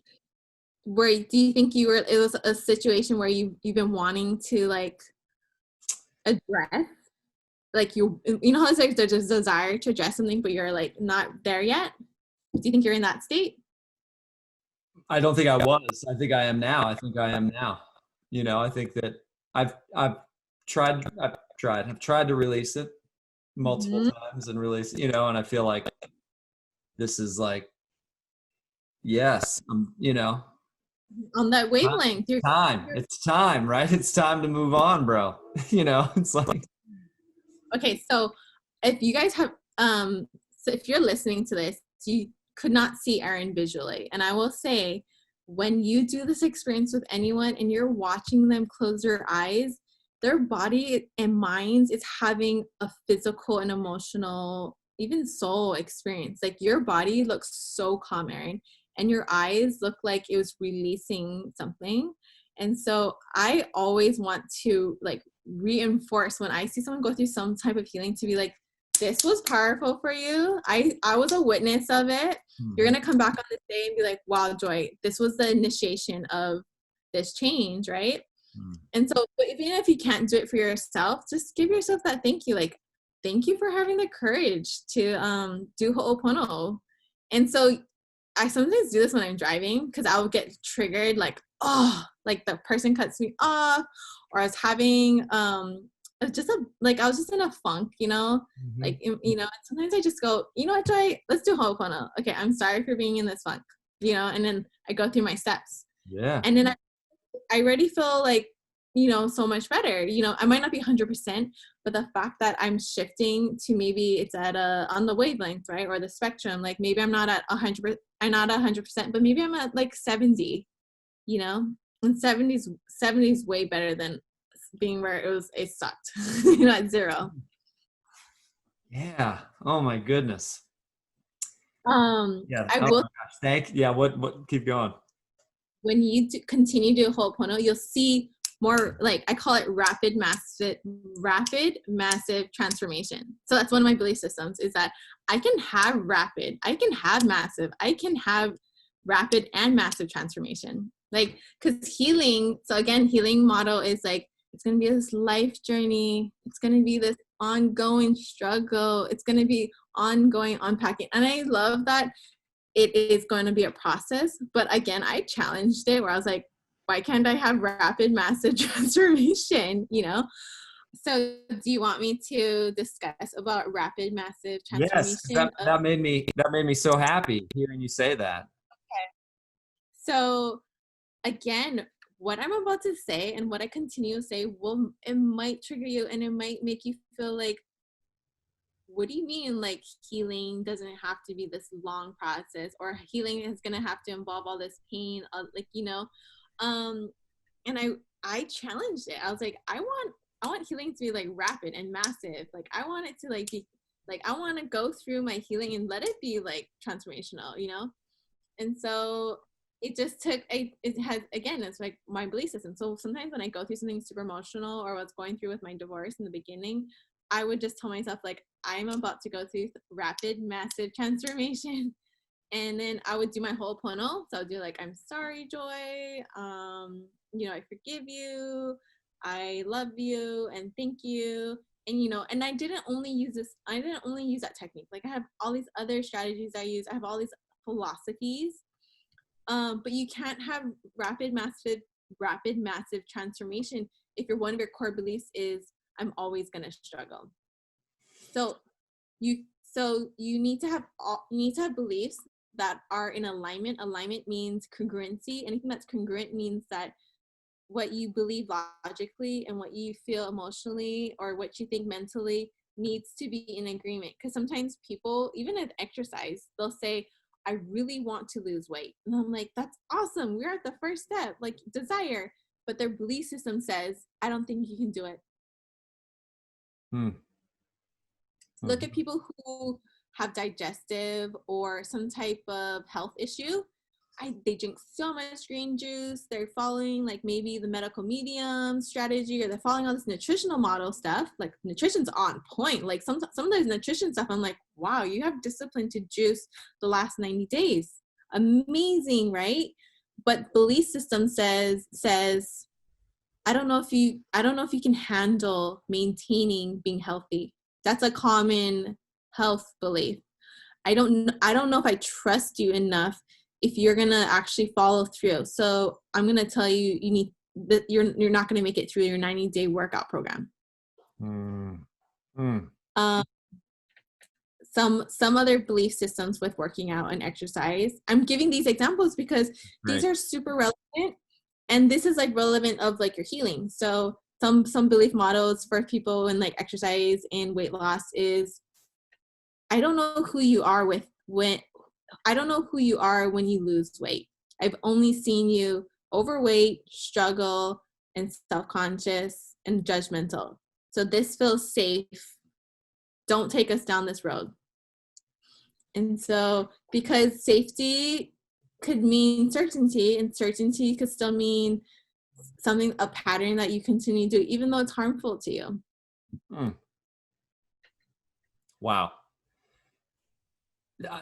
it was a situation where you've been wanting to like address, like you know how it's like there's a desire to address something, but you're like not there yet? Do you think you're in that state? I don't think I was. I think I am now. I think I am now. I think that I've tried to release it multiple Mhm. times and release, and I feel like this is like, yes, On that wavelength, time. It's time, right? It's time to move on, bro. It's like, okay. So if you guys have so if you're listening to this, could not see Erin visually. And I will say, when you do this experience with anyone and you're watching them close their eyes, their body and minds is having a physical and emotional, even soul experience. Like your body looks so calm, Erin, and your eyes look like it was releasing something. And so I always want to like reinforce when I see someone go through some type of healing to be like, this was powerful for you. I was a witness of it. You're going to come back on this day and be like, wow, Joy, this was the initiation of this change, right? And so, but even if you can't do it for yourself, just give yourself that thank you. Like, thank you for having the courage to do Ho'oponopono. And so I sometimes do this when I'm driving because I'll get triggered, like, oh, like the person cuts me off, or I was having like I was just in a funk, you know, like, you know, sometimes I just go, you know what, Joy, let's do Ho'oponopono. Okay, I'm sorry for being in this funk, you know, and then I go through my steps. Yeah. And then I already feel like, you know, so much better. You know, I might not be 100%, but the fact that I'm shifting to maybe it's at on the wavelength, right? Or the spectrum, like maybe I'm not at 100%, I'm not 100%, but maybe I'm at like 70, you know, and 70 is way better than being where it sucked, you know, at 0. Yeah. Oh my goodness. Yeah. I Oh will. my gosh. Yeah. What? Keep going. When you continue to do Ho'oponopono, you'll see more, like I call it rapid massive transformation. So that's one of my belief systems, is that I can have rapid, I can have massive, I can have rapid and massive transformation. Like, because healing, so again, healing model is like, it's going to be this life journey. It's going to be this ongoing struggle. It's going to be ongoing unpacking. And I love that it is going to be a process. But again, I challenged it where I was like, why can't I have rapid, massive transformation, you know? So do you want me to discuss about rapid, massive transformation? Yes, that made me so happy hearing you say that. Okay. So again, what I'm about to say and what I continue to say it might trigger you and it might make you feel like, what do you mean, like healing doesn't have to be this long process, or healing is going to have to involve all this pain, like, you know? And I challenged it. I was like, I want healing to be like rapid and massive. Like I want it to like be like, I want to go through my healing and let it be like transformational, you know? And so it just took it has, again, it's like my belief system. So sometimes when I go through something super emotional or was going through with my divorce in the beginning, I would just tell myself like, I'm about to go through rapid, massive transformation. And then I would do my Ho'oponopono. So I would do like, I'm sorry, Joy. You know, I forgive you. I love you and thank you. And, you know, and I didn't only use that technique. Like I have all these other strategies I use. I have all these philosophies. But you can't have rapid, massive transformation if one of your core beliefs is, I'm always going to struggle. So you need to have beliefs that are in alignment. Alignment means congruency. Anything that's congruent means that what you believe logically and what you feel emotionally or what you think mentally needs to be in agreement. Because sometimes people, even at exercise, they'll say, I really want to lose weight. And I'm like, that's awesome. We're at the first step, like desire. But their belief system says, I don't think you can do it. Look at people who have digestive or some type of health issue. They drink so much green juice. They're following like maybe the medical medium strategy, or they're following all this nutritional model stuff. Like nutrition's on point. Like some of those nutrition stuff, I'm like, wow, you have discipline to juice the last 90 days. Amazing, right? But belief system says, I don't know if you can handle maintaining being healthy. That's a common health belief. I don't know if I trust you enough if you're gonna actually follow through. So I'm gonna tell you, you're not gonna make it through your 90-day workout program. Some other belief systems with working out and exercise. I'm giving these examples because these are super relevant, and this is like relevant of like your healing. So some belief models for people in like exercise and weight loss is, I don't know who you are I don't know who you are when you lose weight. I've only seen you overweight, struggle, and self-conscious and judgmental. So this feels safe. Don't take us down this road. And so because safety could mean certainty, and certainty could still mean something, a pattern that you continue to do, even though it's harmful to you. Wow.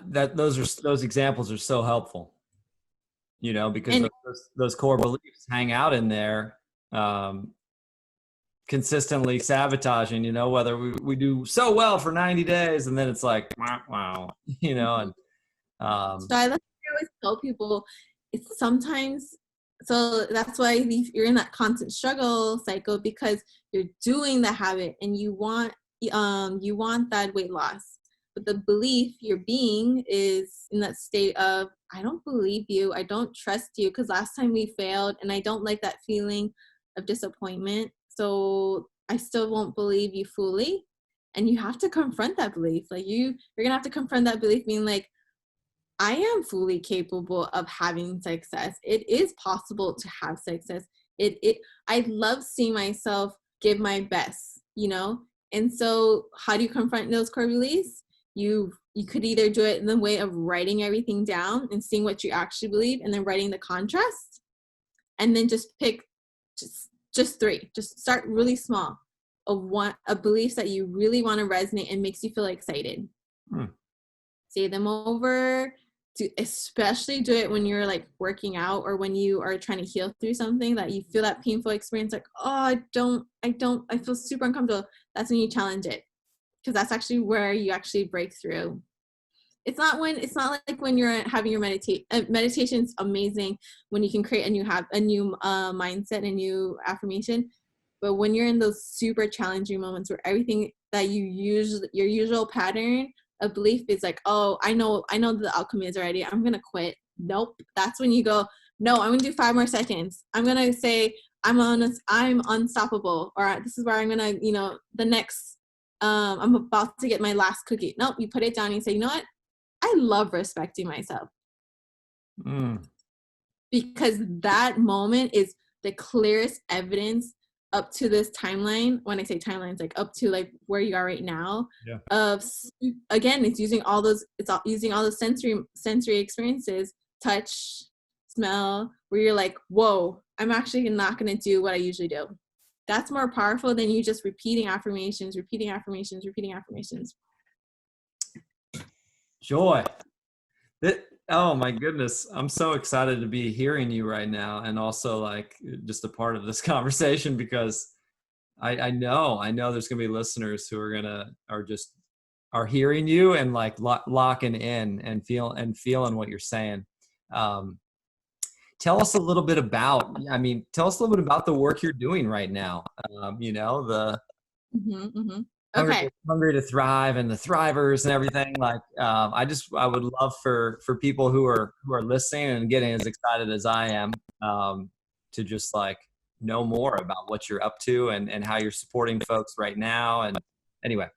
Those examples are so helpful, you know, because those core beliefs hang out in there, consistently sabotaging, you know, whether we do so well for 90 days and then it's like, wow, you know, and so I always tell people it's sometimes, so that's why you're in that constant struggle cycle, because you're doing the habit and you want that weight loss, but the belief you're being is in that state of, I don't believe you, I don't trust you, because last time we failed and I don't like that feeling of disappointment, so I still won't believe you fully. And you have to confront that belief. Like you're gonna have to confront that belief, being like, I am fully capable of having success. It is possible to have success. I love seeing myself give my best, you know? And so how do you confront those core beliefs? You could either do it in the way of writing everything down and seeing what you actually believe, and then writing the contrast, and then just pick just three. Just start really small of a beliefs that you really want to resonate and makes you feel excited. Say them over. Especially do it when you're like working out or when you are trying to heal through something that you feel that painful experience, like, oh, I feel super uncomfortable. That's when you challenge it, because that's actually where you actually break through. It's not like when you're having your meditation's amazing when you can create a new mindset, a new affirmation. But when you're in those super challenging moments where everything that your usual pattern of belief is like, oh, I know the outcome is already, I'm gonna quit. Nope. That's when you go, no, I'm gonna do 5 more seconds. I'm gonna say I'm unstoppable, or this is where I'm gonna, you know, the next I'm about to get my last cookie. Nope, you put it down and you say, you know what? I love respecting myself. Because that moment is the clearest evidence up to this timeline. When I say timeline, it's like up to like where you are right now. Yeah. Of, again, it's using all those sensory experiences, touch, smell, where you're like, whoa, I'm actually not going to do what I usually do. That's more powerful than you just repeating affirmations. Joy. Oh my goodness. I'm so excited to be hearing you right now, and also like just a part of this conversation, because I know there's gonna be listeners who are hearing you and like locking in and feeling what you're saying. Tell us a little bit about the work you're doing right now. You know, the Okay. Hungry to Thrive and the Thrivers and everything. Like, I would love for people who are listening and getting as excited as I am, to just like know more about what you're up to and how you're supporting folks right now. And anyway.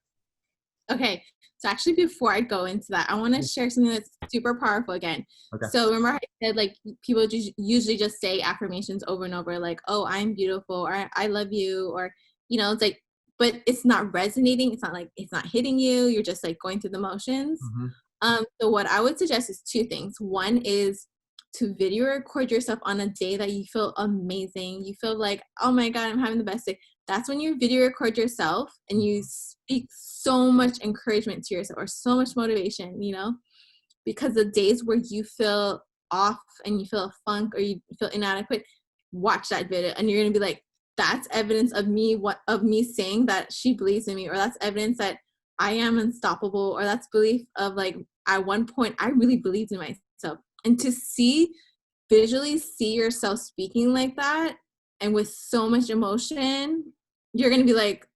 Okay. So actually, before I go into that, I want to share something that's super powerful again. Okay. So remember I said, like, people usually just say affirmations over and over, like, oh, I'm beautiful, or I love you, or, you know, it's like, but it's not resonating. It's not like, it's not hitting you. You're just like going through the motions. So what I would suggest is 2 things. One is to video record yourself on a day that you feel amazing. You feel like, oh my God, I'm having the best day. That's when you video record yourself and you speak so much encouragement to yourself, or so much motivation, you know, because the days where you feel off and you feel a funk or you feel inadequate, watch that video and you're going to be like, that's evidence of me saying that she believes in me, or that's evidence that I am unstoppable, or that's belief of like, at one point I really believed in myself. And to visually see yourself speaking like that and with so much emotion, you're going to be like,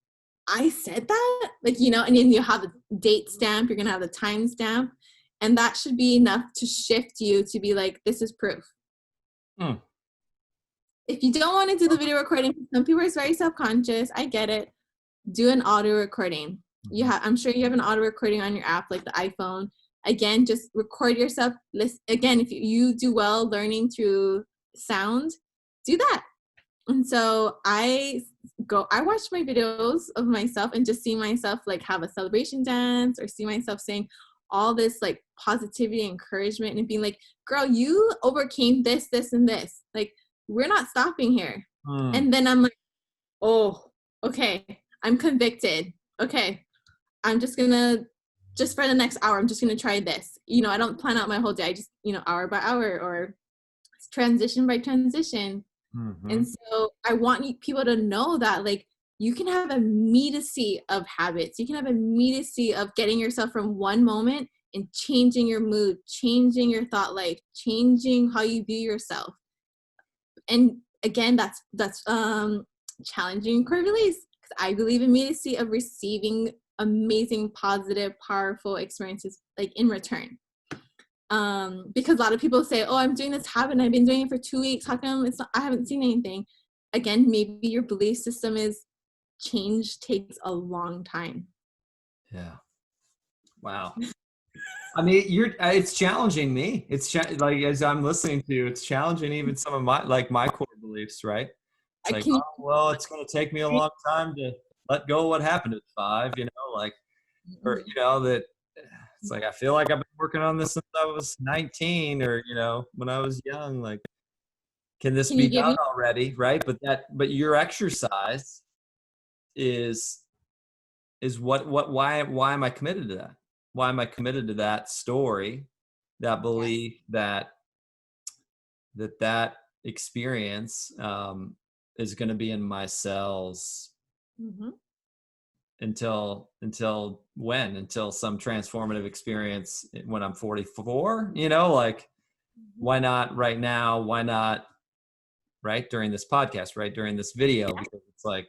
I said that, like, you know, and then you have a date stamp, you're going to have the time stamp, and that should be enough to shift you to be like, this is proof. If you don't want to do the video recording, some people are very self-conscious. I get it. Do an audio recording. I'm sure you have an audio recording on your app, like the iPhone. Again, just record yourself. Again, if you do well learning through sound, do that. And so I watch my videos of myself and just see myself like have a celebration dance, or see myself saying all this like positivity, encouragement, and being like, girl, you overcame this, this, and this. Like, we're not stopping here. And then I'm like, oh, okay, I'm convicted. Okay, I'm just for the next hour, I'm just gonna try this. I don't plan out my whole day. I just, hour by hour or transition by transition. Mm-hmm. And so I want people to know that, like, you can have immediacy of habits. You can have immediacy of getting yourself from one moment and changing your mood, changing your thought life, changing how you view yourself. And again, that's challenging core beliefs, because I believe immediacy of receiving amazing, positive, powerful experiences like in return. Because a lot of people say, oh, I'm doing this habit and I've been doing it for 2 weeks. How come I haven't seen anything? Again, maybe your belief system is change takes a long time. Yeah. Wow. I mean, it's challenging me. It's like, as I'm listening to you, it's challenging even some of my core beliefs, right? It's like, oh, well, it's going to take me a long time to let go of what happened at 5, like, or, that it's like, I feel like I've been working on this since I was 19, or, when I was young, like, can this be done already? Right. But your exercise is why am I committed to that? Why am I committed to that story, that belief, that experience is going to be in my cells until when? Until some transformative experience when I'm 44, like, why not right now? Why not right during this podcast, right during this video? Because it's like,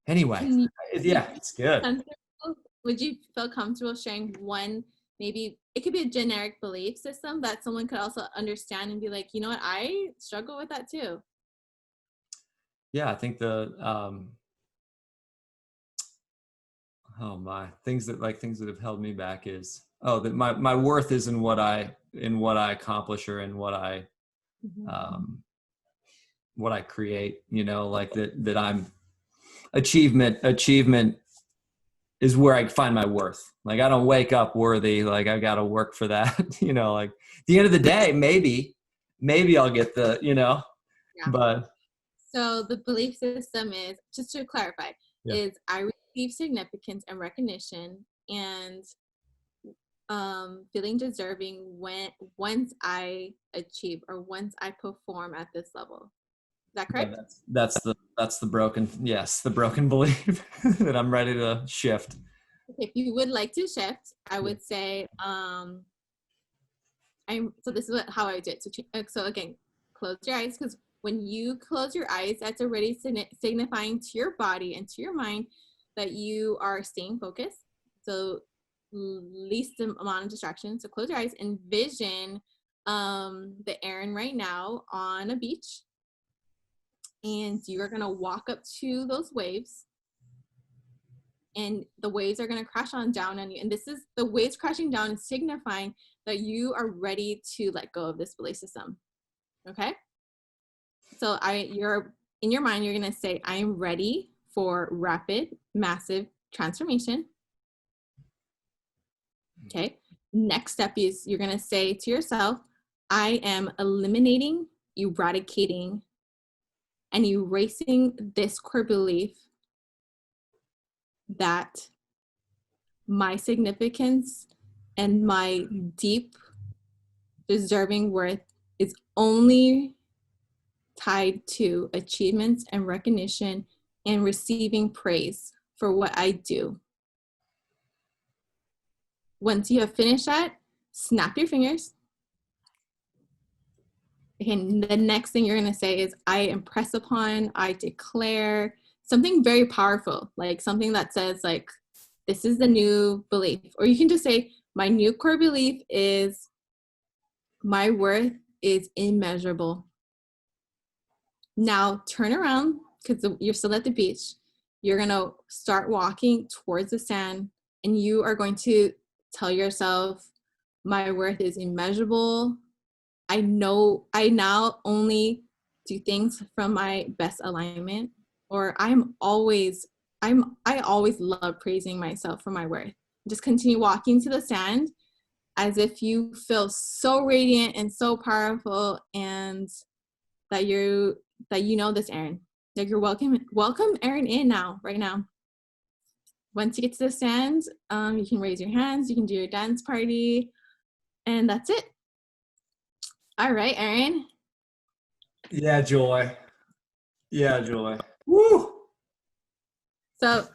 anyway, it's good. Would you feel comfortable sharing one, maybe it could be a generic belief system that someone could also understand and be like, you know what, I struggle with that too? Yeah, I think things that have held me back is, that my worth is in what I accomplish, or in what I create, like that I'm achievement is where I find my worth. Like, I don't wake up worthy. Like, I got to work for that. Like, at the end of the day, maybe I'll get but. So the belief system is, just to clarify, is I receive significance and recognition and feeling deserving once I achieve, or once I perform at this level. Is that correct? Yeah, that's the broken belief that I'm ready to shift. If you would like to shift, I would say, so this is how I do it. So again, close your eyes, because when you close your eyes, that's already signifying to your body and to your mind that you are staying focused. So least amount of distraction. So close your eyes, envision the Erin right now on a beach, and you are going to walk up to those waves, and the waves are going to crash down on you. And the waves crashing down is signifying that you are ready to let go of this belief system. Okay? So you're in your mind, you're going to say, I am ready for rapid, massive transformation. Okay? Next step is you're going to say to yourself, I am eliminating, eradicating, and erasing this core belief that my significance and my deep deserving worth is only tied to achievements and recognition and receiving praise for what I do. Once you have finished that, snap your fingers. Okay, the next thing you're going to say is, I impress upon, I declare, something very powerful, like something that says, like, this is the new belief. Or you can just say, my new core belief is my worth is immeasurable. Now turn around, because you're still at the beach. You're going to start walking towards the sand, and you are going to tell yourself, my worth is immeasurable. I know I now only do things from my best alignment, or I always love praising myself for my worth. Just continue walking to the sand as if you feel so radiant and so powerful, and that you know this, Erin. Like, you're welcome Erin in now, right now. Once you get to the stand, you can raise your hands, you can do your dance party, and that's it. All right, Erin. Yeah, Joy. Yeah, Joy. Woo! So,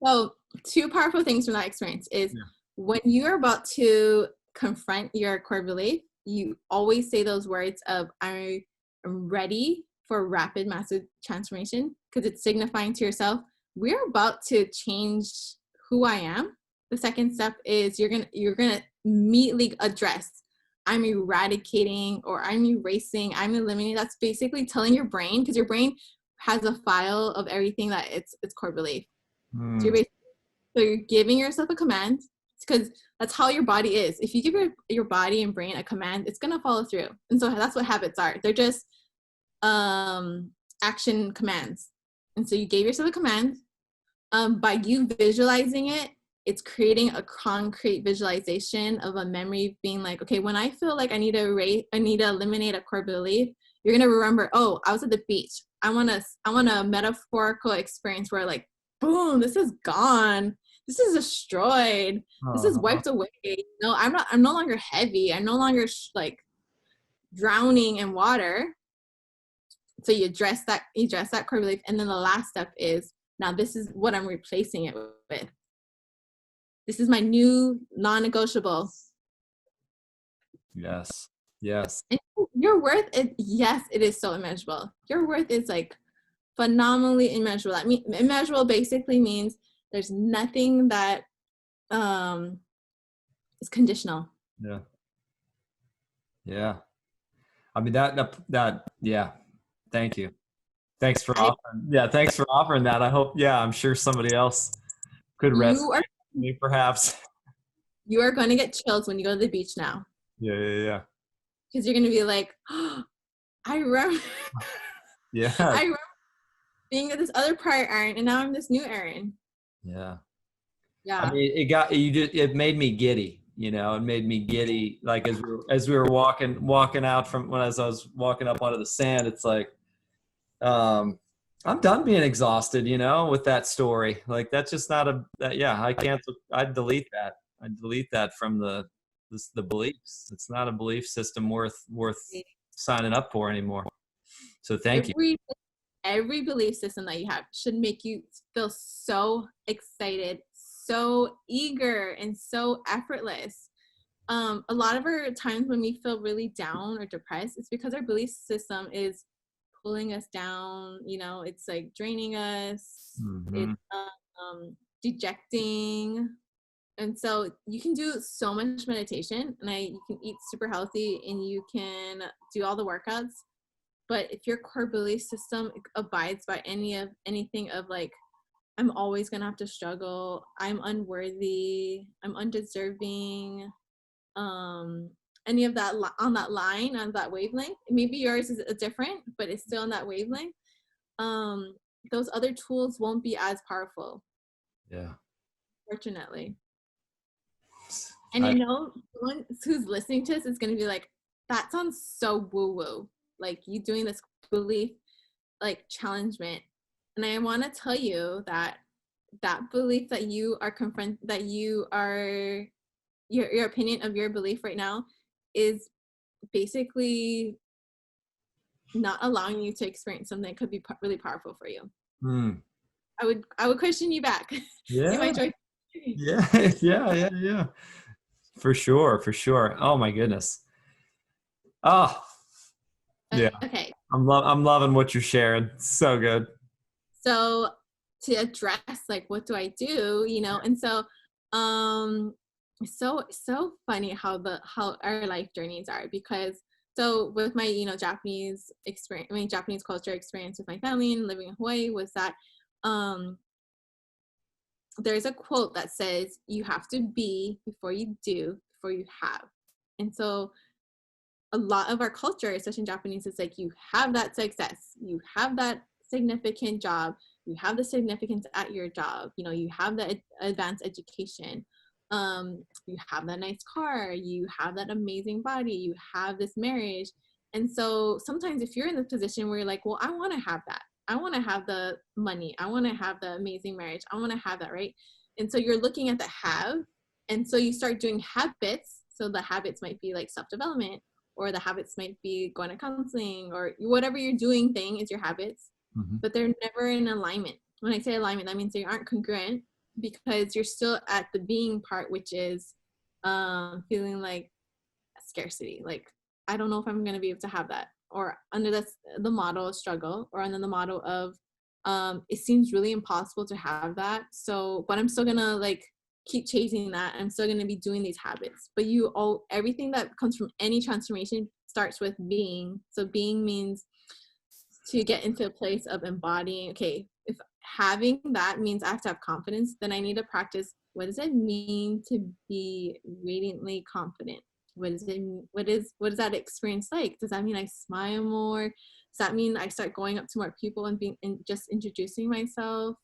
so two powerful things from that experience is, when you're about to confront your core belief, you always say those words of, I'm ready for rapid, massive transformation, because it's signifying to yourself, we're about to change who I am. The second step is you're gonna immediately address, I'm eradicating, or I'm erasing, I'm eliminating. That's basically telling your brain, because your brain has a file of everything that it's core belief. So you're giving yourself a command, because that's how your body is. If you give your body and brain a command, it's gonna follow through. And so that's what habits are. They're just action commands. And so you gave yourself a command. By you visualizing it, it's creating a concrete visualization of a memory, being like, okay, when I feel like I need to eliminate a core belief, you're gonna remember, oh, I was at the beach. I want a metaphorical experience where, like, boom, this is gone. This is destroyed. This is wiped away. No, I'm no longer heavy. I'm no longer like drowning in water. So you address that core belief. And then the last step is, now this is what I'm replacing it with. This is my new non-negotiable. Yes. Yes. And your worth, yes, it is so immeasurable. Your worth is like phenomenally immeasurable. I mean, immeasurable basically means there's nothing that is conditional. Yeah. Yeah. I mean, that, yeah. Thank you. Thanks for offering. Yeah. Thanks for offering that. I hope, I'm sure somebody else could resonate with me, perhaps. You are going to get chills when you go to the beach now. Yeah. Because you're going to be like, oh, I remember. Yeah. I remember being this other prior Erin, and now I'm this new Erin. Yeah. Yeah. I mean, it made me giddy, it made me giddy. Like, as we were walking out as I was walking up onto the sand, it's like, I'm done being exhausted, with that story. Like, that's just not I'd delete that from the beliefs. It's not a belief system worth signing up for anymore. So thank you. Every belief system that you have should make you feel so excited, so eager, and so effortless. A lot of our times when we feel really down or depressed, it's because our belief system is pulling us down. It's like draining us. Mm-hmm. It's dejecting. And so you can do so much meditation, and you can eat super healthy, and you can do all the workouts. But if your core belief system abides by anything of like, I'm always gonna have to struggle, I'm unworthy, I'm undeserving, any of that on that line, on that wavelength, maybe yours is different, but it's still on that wavelength, those other tools won't be as powerful. Yeah. Fortunately. And I know someone who's listening to this is gonna be like, that sounds so woo-woo. Like, you doing this belief like challengement. And I want to tell you that belief that you are your opinion of your belief right now is basically not allowing you to experience something that could be really powerful for you. I would question you back. Yeah. Yeah. For sure. Oh my goodness. Oh, yeah. Okay. I'm loving what you're sharing. So good. So to address, like, what do I do? And so, so funny how our life journeys are, because so with my, Japanese experience, Japanese culture experience with my family and living in Hawaii, was that, there's a quote that says, you have to be before you do, before you have. And so a lot of our culture, especially in Japanese, is like, you have that success, you have that significant job, you have the significance at your job, you know, you have the advanced education, you have that nice car, you have that amazing body, you have this marriage. And so sometimes if you're in the position where you're like, well, I want to have that, I want to have the money, I want to have the amazing marriage, I want to have that, right? And so you're looking at the have, and so you start doing habits. So the habits might be like self-development, or the habits might be going to counseling, or whatever you're doing thing is your habits, but they're never in alignment. When I say alignment, that means they aren't congruent, because you're still at the being part, which is feeling like scarcity. Like, I don't know if I'm going to be able to have that, or under the model of struggle, or under the model of it seems really impossible to have that. So, but I'm still going to like keep chasing that. I'm still going to be doing these habits. But everything that comes from any transformation starts with being. So being means to get into a place of embodying. Okay, if having that means I have to have confidence, then I need to practice, what does it mean to be radiantly confident? What is that experience like? Does that mean I smile more? Does that mean I start going up to more people and just introducing myself?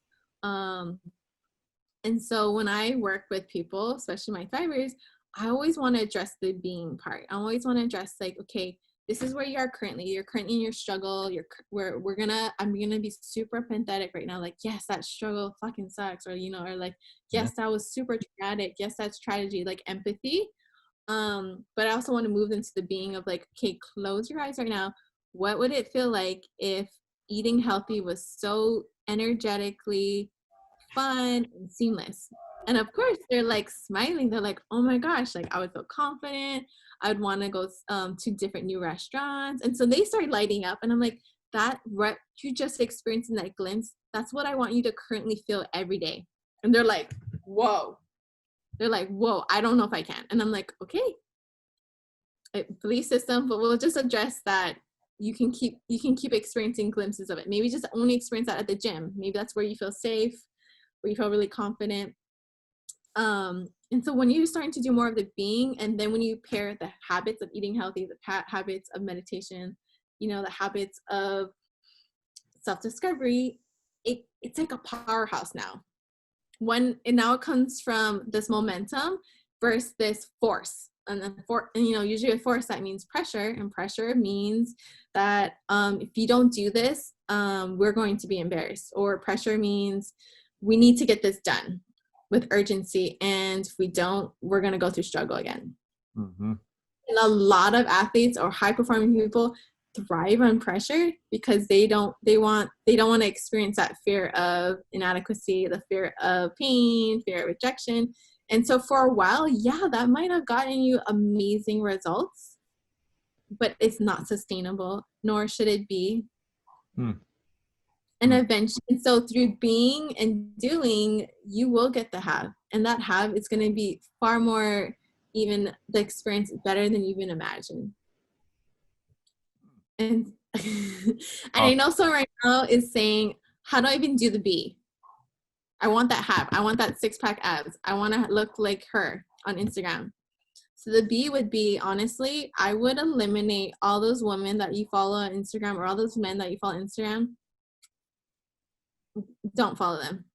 And so when I work with people, especially my thrivers, I always want to address the being part. I always want to address like, okay, this is where you are currently. You're currently in your struggle. I'm gonna be super empathetic right now. Like, yes, that struggle fucking sucks, or or like, yes, that was super traumatic. Yes, that's tragedy. Like empathy. But I also want to move into the being of like, okay, close your eyes right now. What would it feel like if eating healthy was so energetically fun and seamless? And of course they're like smiling, they're like, oh my gosh, like I would feel confident, I would want to go to different new restaurants. And so they start lighting up, and I'm like, that what you just experienced in that glimpse, that's what I want you to currently feel every day. And they're like, whoa, I don't know if I can. And I'm like, okay, belief system, but we'll just address that. You can keep experiencing glimpses of it. Maybe just only experience that at the gym. Maybe that's where you feel safe, where you feel really confident. And so when you're starting to do more of the being, and then when you pair the habits of eating healthy, the habits of meditation, the habits of self-discovery, it's like a powerhouse now. And now it comes from this momentum versus this force. And then usually a force, that means pressure, and pressure means that if you don't do this, we're going to be embarrassed. Or pressure means we need to get this done with urgency, and if we don't, we're going to go through struggle again. And a lot of athletes or high performing people thrive on pressure because they don't want to experience that fear of inadequacy, the fear of pain, fear of rejection. And so for a while, yeah, that might have gotten you amazing results, but it's not sustainable, nor should it be. And eventually, so through being and doing, you will get the have. And that have is going to be far more, even the experience better than you even imagined. And and I know someone right now is saying, how do I even do the be? I want that have. I want that 6-pack abs. I want to look like her on Instagram. So the B would be, honestly, I would eliminate all those women that you follow on Instagram, or all those men that you follow on Instagram. Don't follow them.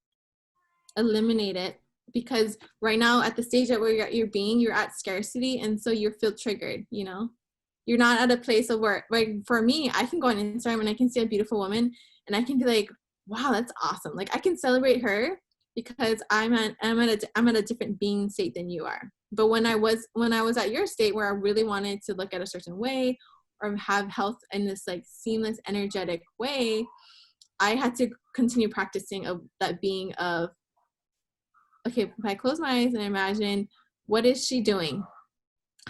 Eliminate it, because right now at the stage that where you're being, you're at scarcity, and so you feel triggered. You're not at a place of where, like for me, I can go on Instagram and I can see a beautiful woman and I can be like, wow, that's awesome. Like I can celebrate her because I'm at a different being state than you are. But when I was at your state where I really wanted to look at a certain way or have health in this like seamless, energetic way, I had to continue practicing of that being of, okay, if I close my eyes and imagine, what is she doing?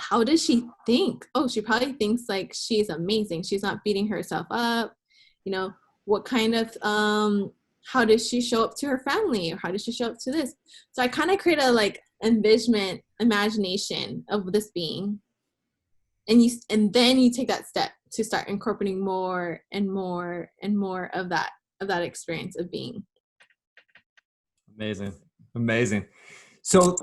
How does she think? Oh, she probably thinks like she's amazing. She's not beating herself up. What kind of, how does she show up to her family? Or how does she show up to this? So I kind of create a like imagination of this being. And then you take that step to start incorporating more and more and more of that experience of being. Amazing. Amazing. So,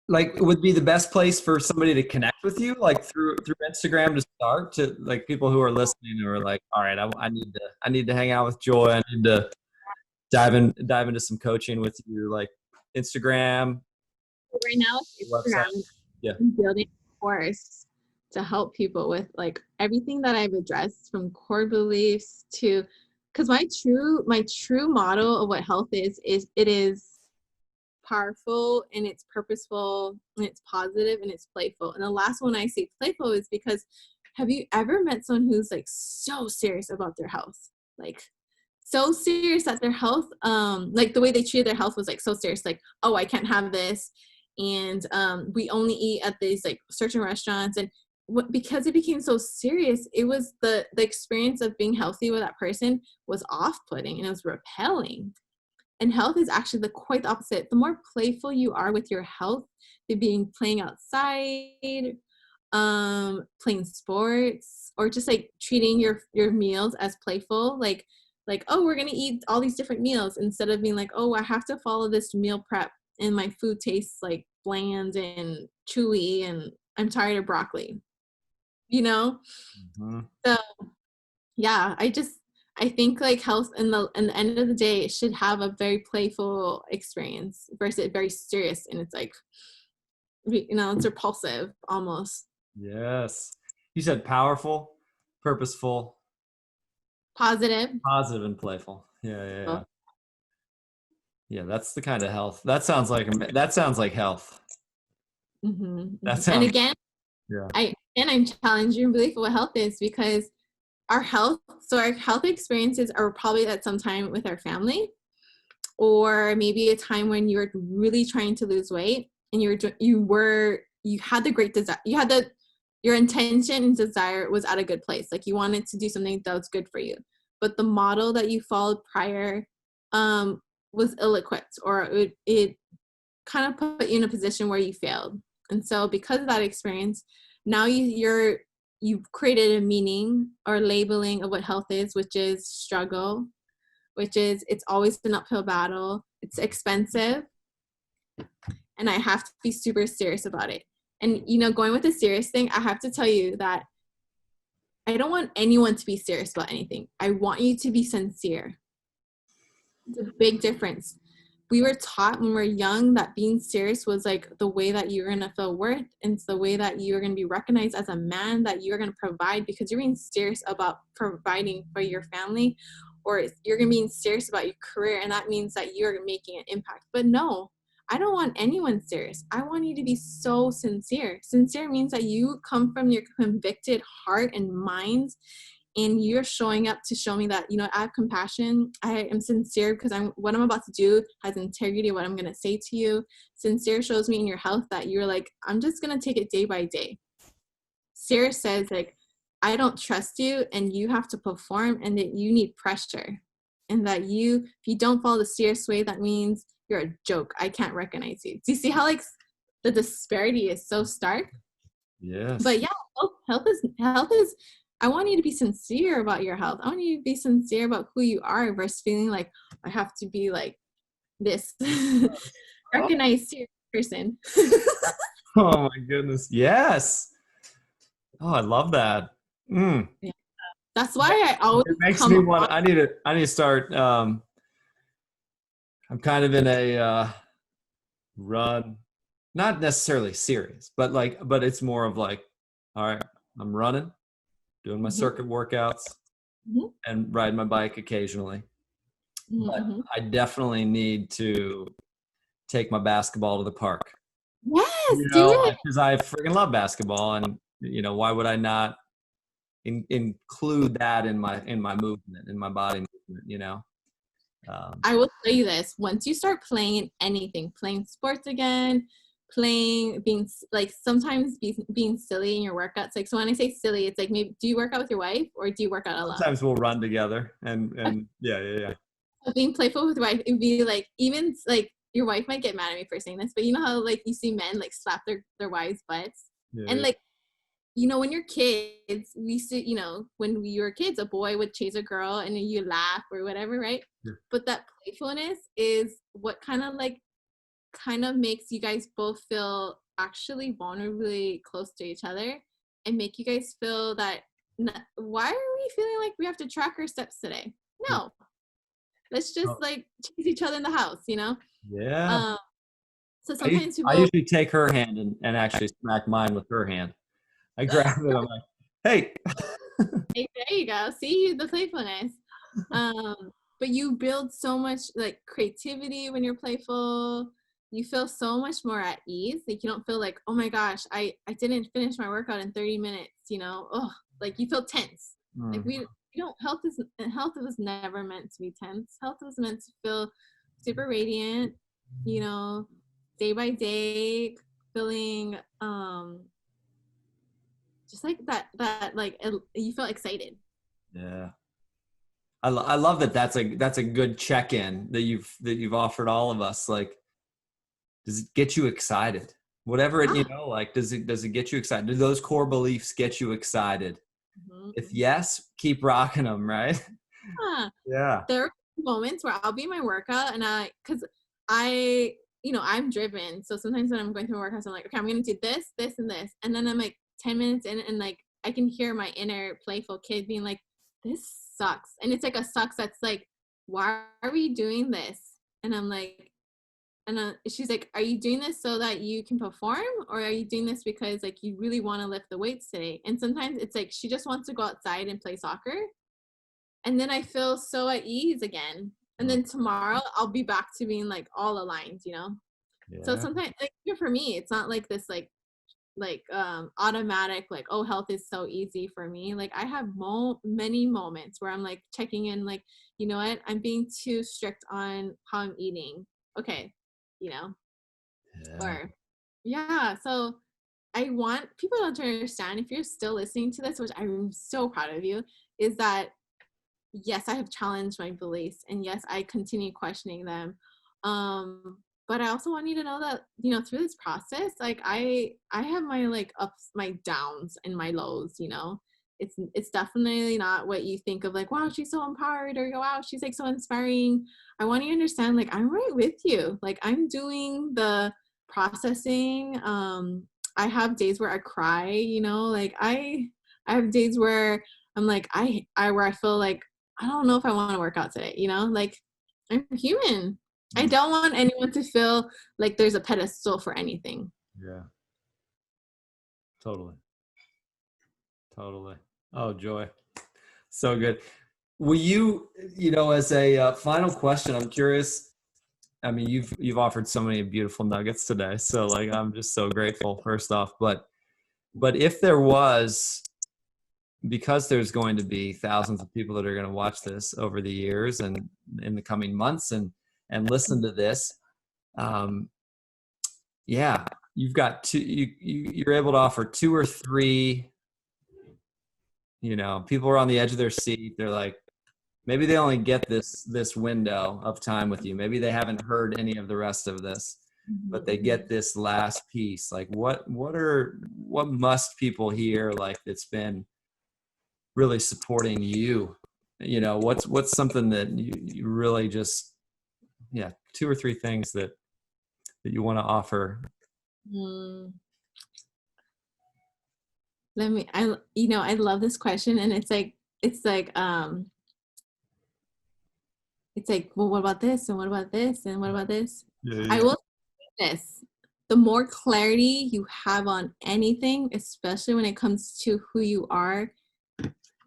like, it would be the best place for somebody to connect with you, like through Instagram to start. To like people who are listening who are like, all right, I need to hang out with Joy. I need to dive into some coaching with you, like Instagram, Right now, it's website. Instagram. Yeah. I'm building a course to help people with like everything that I've addressed, from core beliefs to, because my true model of what health is it is powerful and it's purposeful and it's positive and it's playful. And the last one I say playful is because, have you ever met someone who's like so serious about their health? Like so serious that their health, like the way they treated their health was like so serious, like, oh, I can't have this. And we only eat at these like certain restaurants. And because it became so serious, it was the experience of being healthy with that person was off-putting and it was repelling. And health is actually quite the opposite. The more playful you are with your health, playing outside, playing sports, or just like treating your meals as playful, like, oh, we're gonna eat all these different meals, instead of being like, oh, I have to follow this meal prep and my food tastes like bland and chewy and I'm tired of broccoli, you know? Mm-hmm. So yeah, I think like health in the end of the day, it should have a very playful experience versus very serious, and it's like, it's repulsive almost. Yes. You said powerful, purposeful, Positive. positive, and playful. Yeah. Yeah, that's the kind of health. That sounds like health. That And sounds again, yeah. I'm challenging your belief of what health is, because our health experiences are probably at some time with our family, or maybe a time when you were really trying to lose weight and you had the great desire, your intention and desire was at a good place, like you wanted to do something that was good for you, but the model that you followed prior was ill-equipped, or it kind of put you in a position where you failed. And so because of that experience, now you've created a meaning or labeling of what health is, which is struggle, which is it's always an uphill battle, it's expensive, and I have to be super serious about it. And going with the serious thing, I have to tell you that I don't want anyone to be serious about anything. I want you to be sincere. It's a big difference. We were taught when we were young that being serious was like the way that you're going to feel worth, and it's the way that you're going to be recognized as a man, that you're going to provide because you're being serious about providing for your family, or you're going to be serious about your career, and that means that you're making an impact. But no, I don't want anyone serious. I want you to be so sincere. Sincere means that you come from your convicted heart and mind, and you're showing up to show me that, I have compassion. I am sincere because what I'm about to do has integrity, what I'm going to say to you. Sincere shows me in your health that you're like, I'm just going to take it day by day. Serious says like, I don't trust you and you have to perform, and that you need pressure, and that if you don't follow the serious way, that means you're a joke. I can't recognize you. Do you see how like the disparity is so stark? Yes. But yeah, health is I want you to be sincere about your health. I want you to be sincere about who you are versus feeling like I have to be like this recognized serious person. Oh my goodness. Yes. Oh, I love that. Mm. Yeah. That's why I always It makes me come want I need to start I'm kind of in a run, not necessarily serious, but it's more of like, all right, I'm running, doing my circuit workouts, Mhm. and riding my bike occasionally. But Mm-hmm. I definitely need to take my basketball to the park. Yes, do it. Because I freaking love basketball, and why would I not include that in my movement, in my body movement? I will tell you this: once you start playing anything, playing sports again, being like sometimes being silly in your workouts. Like, so when I say silly, it's like, maybe do you work out with your wife or do you work out alone? Sometimes we'll run together, and yeah. So being playful with your wife, it'd be like, even like your wife might get mad at me for saying this, but you know how like you see men like slap their wives' butts, and Yeah. like, when you're kids, we used to, when we were kids, a boy would chase a girl and then you laugh or whatever, right? Yeah. But that playfulness is what kind of like kind of makes you guys both feel actually vulnerably close to each other and make you guys feel that, why are we feeling like we have to track our steps today? No, let's just Oh, like chase each other in the house, yeah. Um, so I, sometimes I people, usually take her hand and actually smack mine with her hand. I grab it. I'm like, hey. hey, there you go. See the playfulness. But you build so much like creativity when you're playful. You feel so much more at ease. Like you don't feel like, oh my gosh, I didn't finish my workout in 30 minutes, Oh, like you feel tense. Like Mm, we don't health was never meant to be tense. Health was meant to feel super radiant, day by day, feeling just like that like you feel excited. yeah. I love that. That's a good check-in that you've offered all of us. Like, does it get you excited? Whatever it, Yeah. like, does it get you excited? Do those core beliefs get you excited? If Mhm. yes, keep rocking them, right? Yeah. Yeah. There are moments where I'll be in my workout and because I, I'm driven. So sometimes when I'm going through my workouts, I'm like, okay, I'm going to do this, this, and this. And then I'm like 10 minutes in and like, I can hear my inner playful kid being like, this sucks. And it's like a sucks that's like, why are we doing this? And I'm like, and she's like, are you doing this so that you can perform? Or are you doing this because like you really want to lift the weights today? And sometimes it's like, she just wants to go outside and play soccer. And then I feel so at ease again. And Mm, then tomorrow I'll be back to being like all aligned, So yeah. sometimes like even for me, it's not like this automatic like, oh, health is so easy for me. Like I have many moments where I'm like checking in like, you know what, I'm being too strict on how I'm eating. Okay, you know, Yeah. or yeah. So I want people to understand, if you're still listening to this, which I'm so proud of you, is that yes, I have challenged my beliefs and yes, I continue questioning them. But I also want you to know that, through this process, like I have my like ups, my downs and my lows, It's definitely not what you think of like, wow, she's so empowered, or wow, she's like so inspiring. I want you to understand like I'm right with you. Like I'm doing the processing. I have days where I cry, like I have days where I'm like where I feel like I don't know if I want to work out today, like I'm human. I Mm, don't want anyone to feel like there's a pedestal for anything. yeah. Totally. Totally. Oh, Joy. So good. Will you, as a final question, I'm curious. I mean, you've offered so many beautiful nuggets today. So like, I'm just so grateful first off, but if there was, because there's going to be thousands of people that are going to watch this over the years and in the coming months and listen to this, um, yeah, you've got you're able to offer two or three, people are on the edge of their seat. They're like, maybe they only get this window of time with you. Maybe they haven't heard any of the rest of this, but they get this last piece. Like what must people hear, like, that's been really supporting you? What's something that you really just, yeah, two or three things that you want to offer? Mm, I love this question, and it's like, well, what about this? And what about this? And what about this? Yeah, I yeah. will say this. The more clarity you have on anything, especially when it comes to who you are,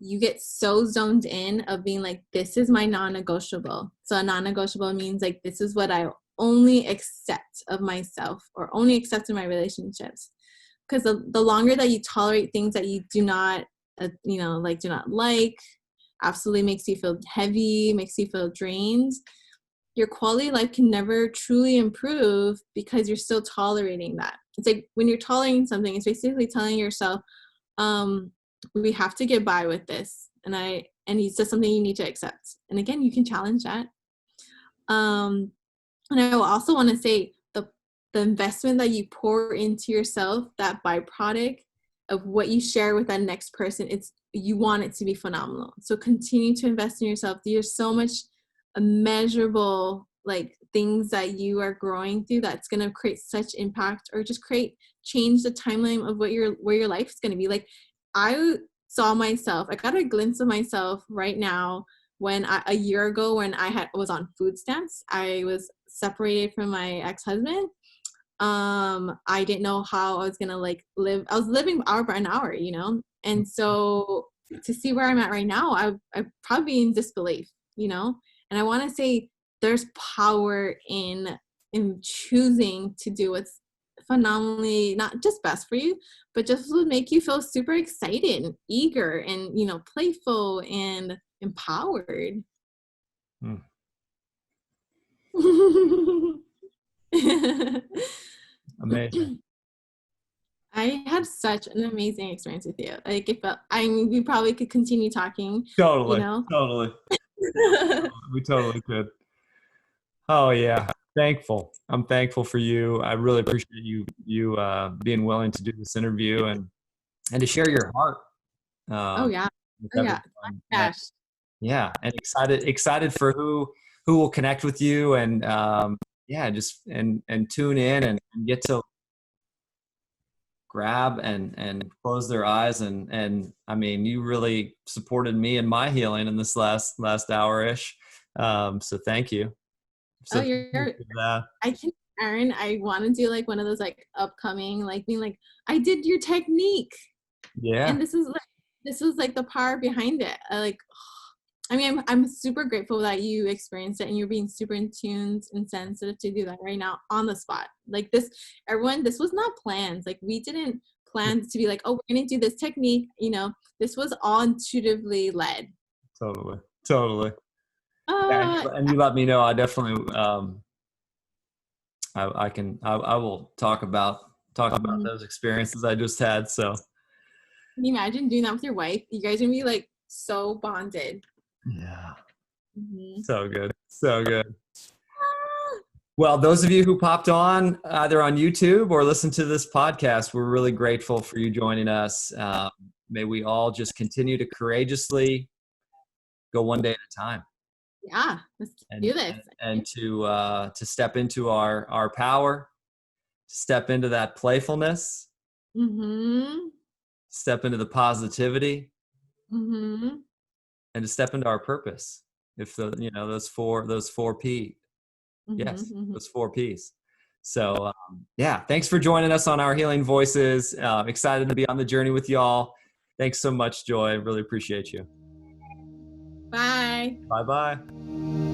you get so zoned in of being like, this is my non-negotiable. So a non-negotiable means like, this is what I only accept of myself or only accept in my relationships. Because the longer that you tolerate things that you do not, do not like, absolutely makes you feel heavy, makes you feel drained, your quality of life can never truly improve because you're still tolerating that. It's like when you're tolerating something, it's basically telling yourself, we have to get by with this. And it's just something you need to accept. And again, you can challenge that. And I will also want to say the investment that you pour into yourself, that byproduct of what you share with that next person, you want it to be phenomenal. So continue to invest in yourself. There's so much measurable like things that you are growing through that's going to create such impact, or just change the timeline of where your life is going to be. Like, I saw myself, I got a glimpse of myself right now when a year ago, when was on food stamps. I was separated from my ex-husband. I didn't know how I was gonna like live. I was living hour by an hour, you know? And so to see where I'm at right now, I probably be in disbelief, you know? And I wanna say there's power in choosing to do what's phenomenally not just best for you, but just would make you feel super excited and eager and, you know, playful and empowered. Hmm. Amazing. I had such an amazing experience with you. Like, it felt, I mean, we probably could continue talking, you Totally. know? Totally. We totally could. Oh yeah. Thankful. I'm thankful for you. I really appreciate you being willing to do this interview and to share your heart Oh, um, yeah. with Oh, yeah. everyone. And, Gosh. yeah, and excited for who will connect with you, and yeah, just and tune in and get to grab and close their eyes, and I mean, you really supported me in my healing in this last hour ish. So thank you. Oh, So thank you for that. I can, Erin, I want to do like one of those like upcoming, like being like, I did your technique. Yeah, And this is like the power behind it. I mean, I'm super grateful that you experienced it and you're being super in tuned and sensitive to do that right now on the spot. Like this, everyone, this was not planned. Like, we didn't plan to be like, oh, we're going to do this technique. You know, this was all intuitively led. totally. Yeah, Uh, and you let me know. I definitely I will talk about mhm. those experiences I just had. So Can you imagine doing that with your wife? You guys are going to be like so bonded. yeah, Mhm. so good, so good. Well, those of you who popped on either on YouTube or listen to this podcast, we're really grateful for you joining us. May we all just continue to courageously go one day at a time, Yeah, let's and do this. to step into our power, step into that playfulness, Mm-hmm. step into the positivity, Mm-hmm. and to step into our purpose. If those four P, Mm-hmm. yes, Mm-hmm. those four P's. So yeah, thanks for joining us on our Healing Voices. Excited to be on the journey with y'all. Thanks so much, Joy. Really appreciate you. Bye. Bye bye.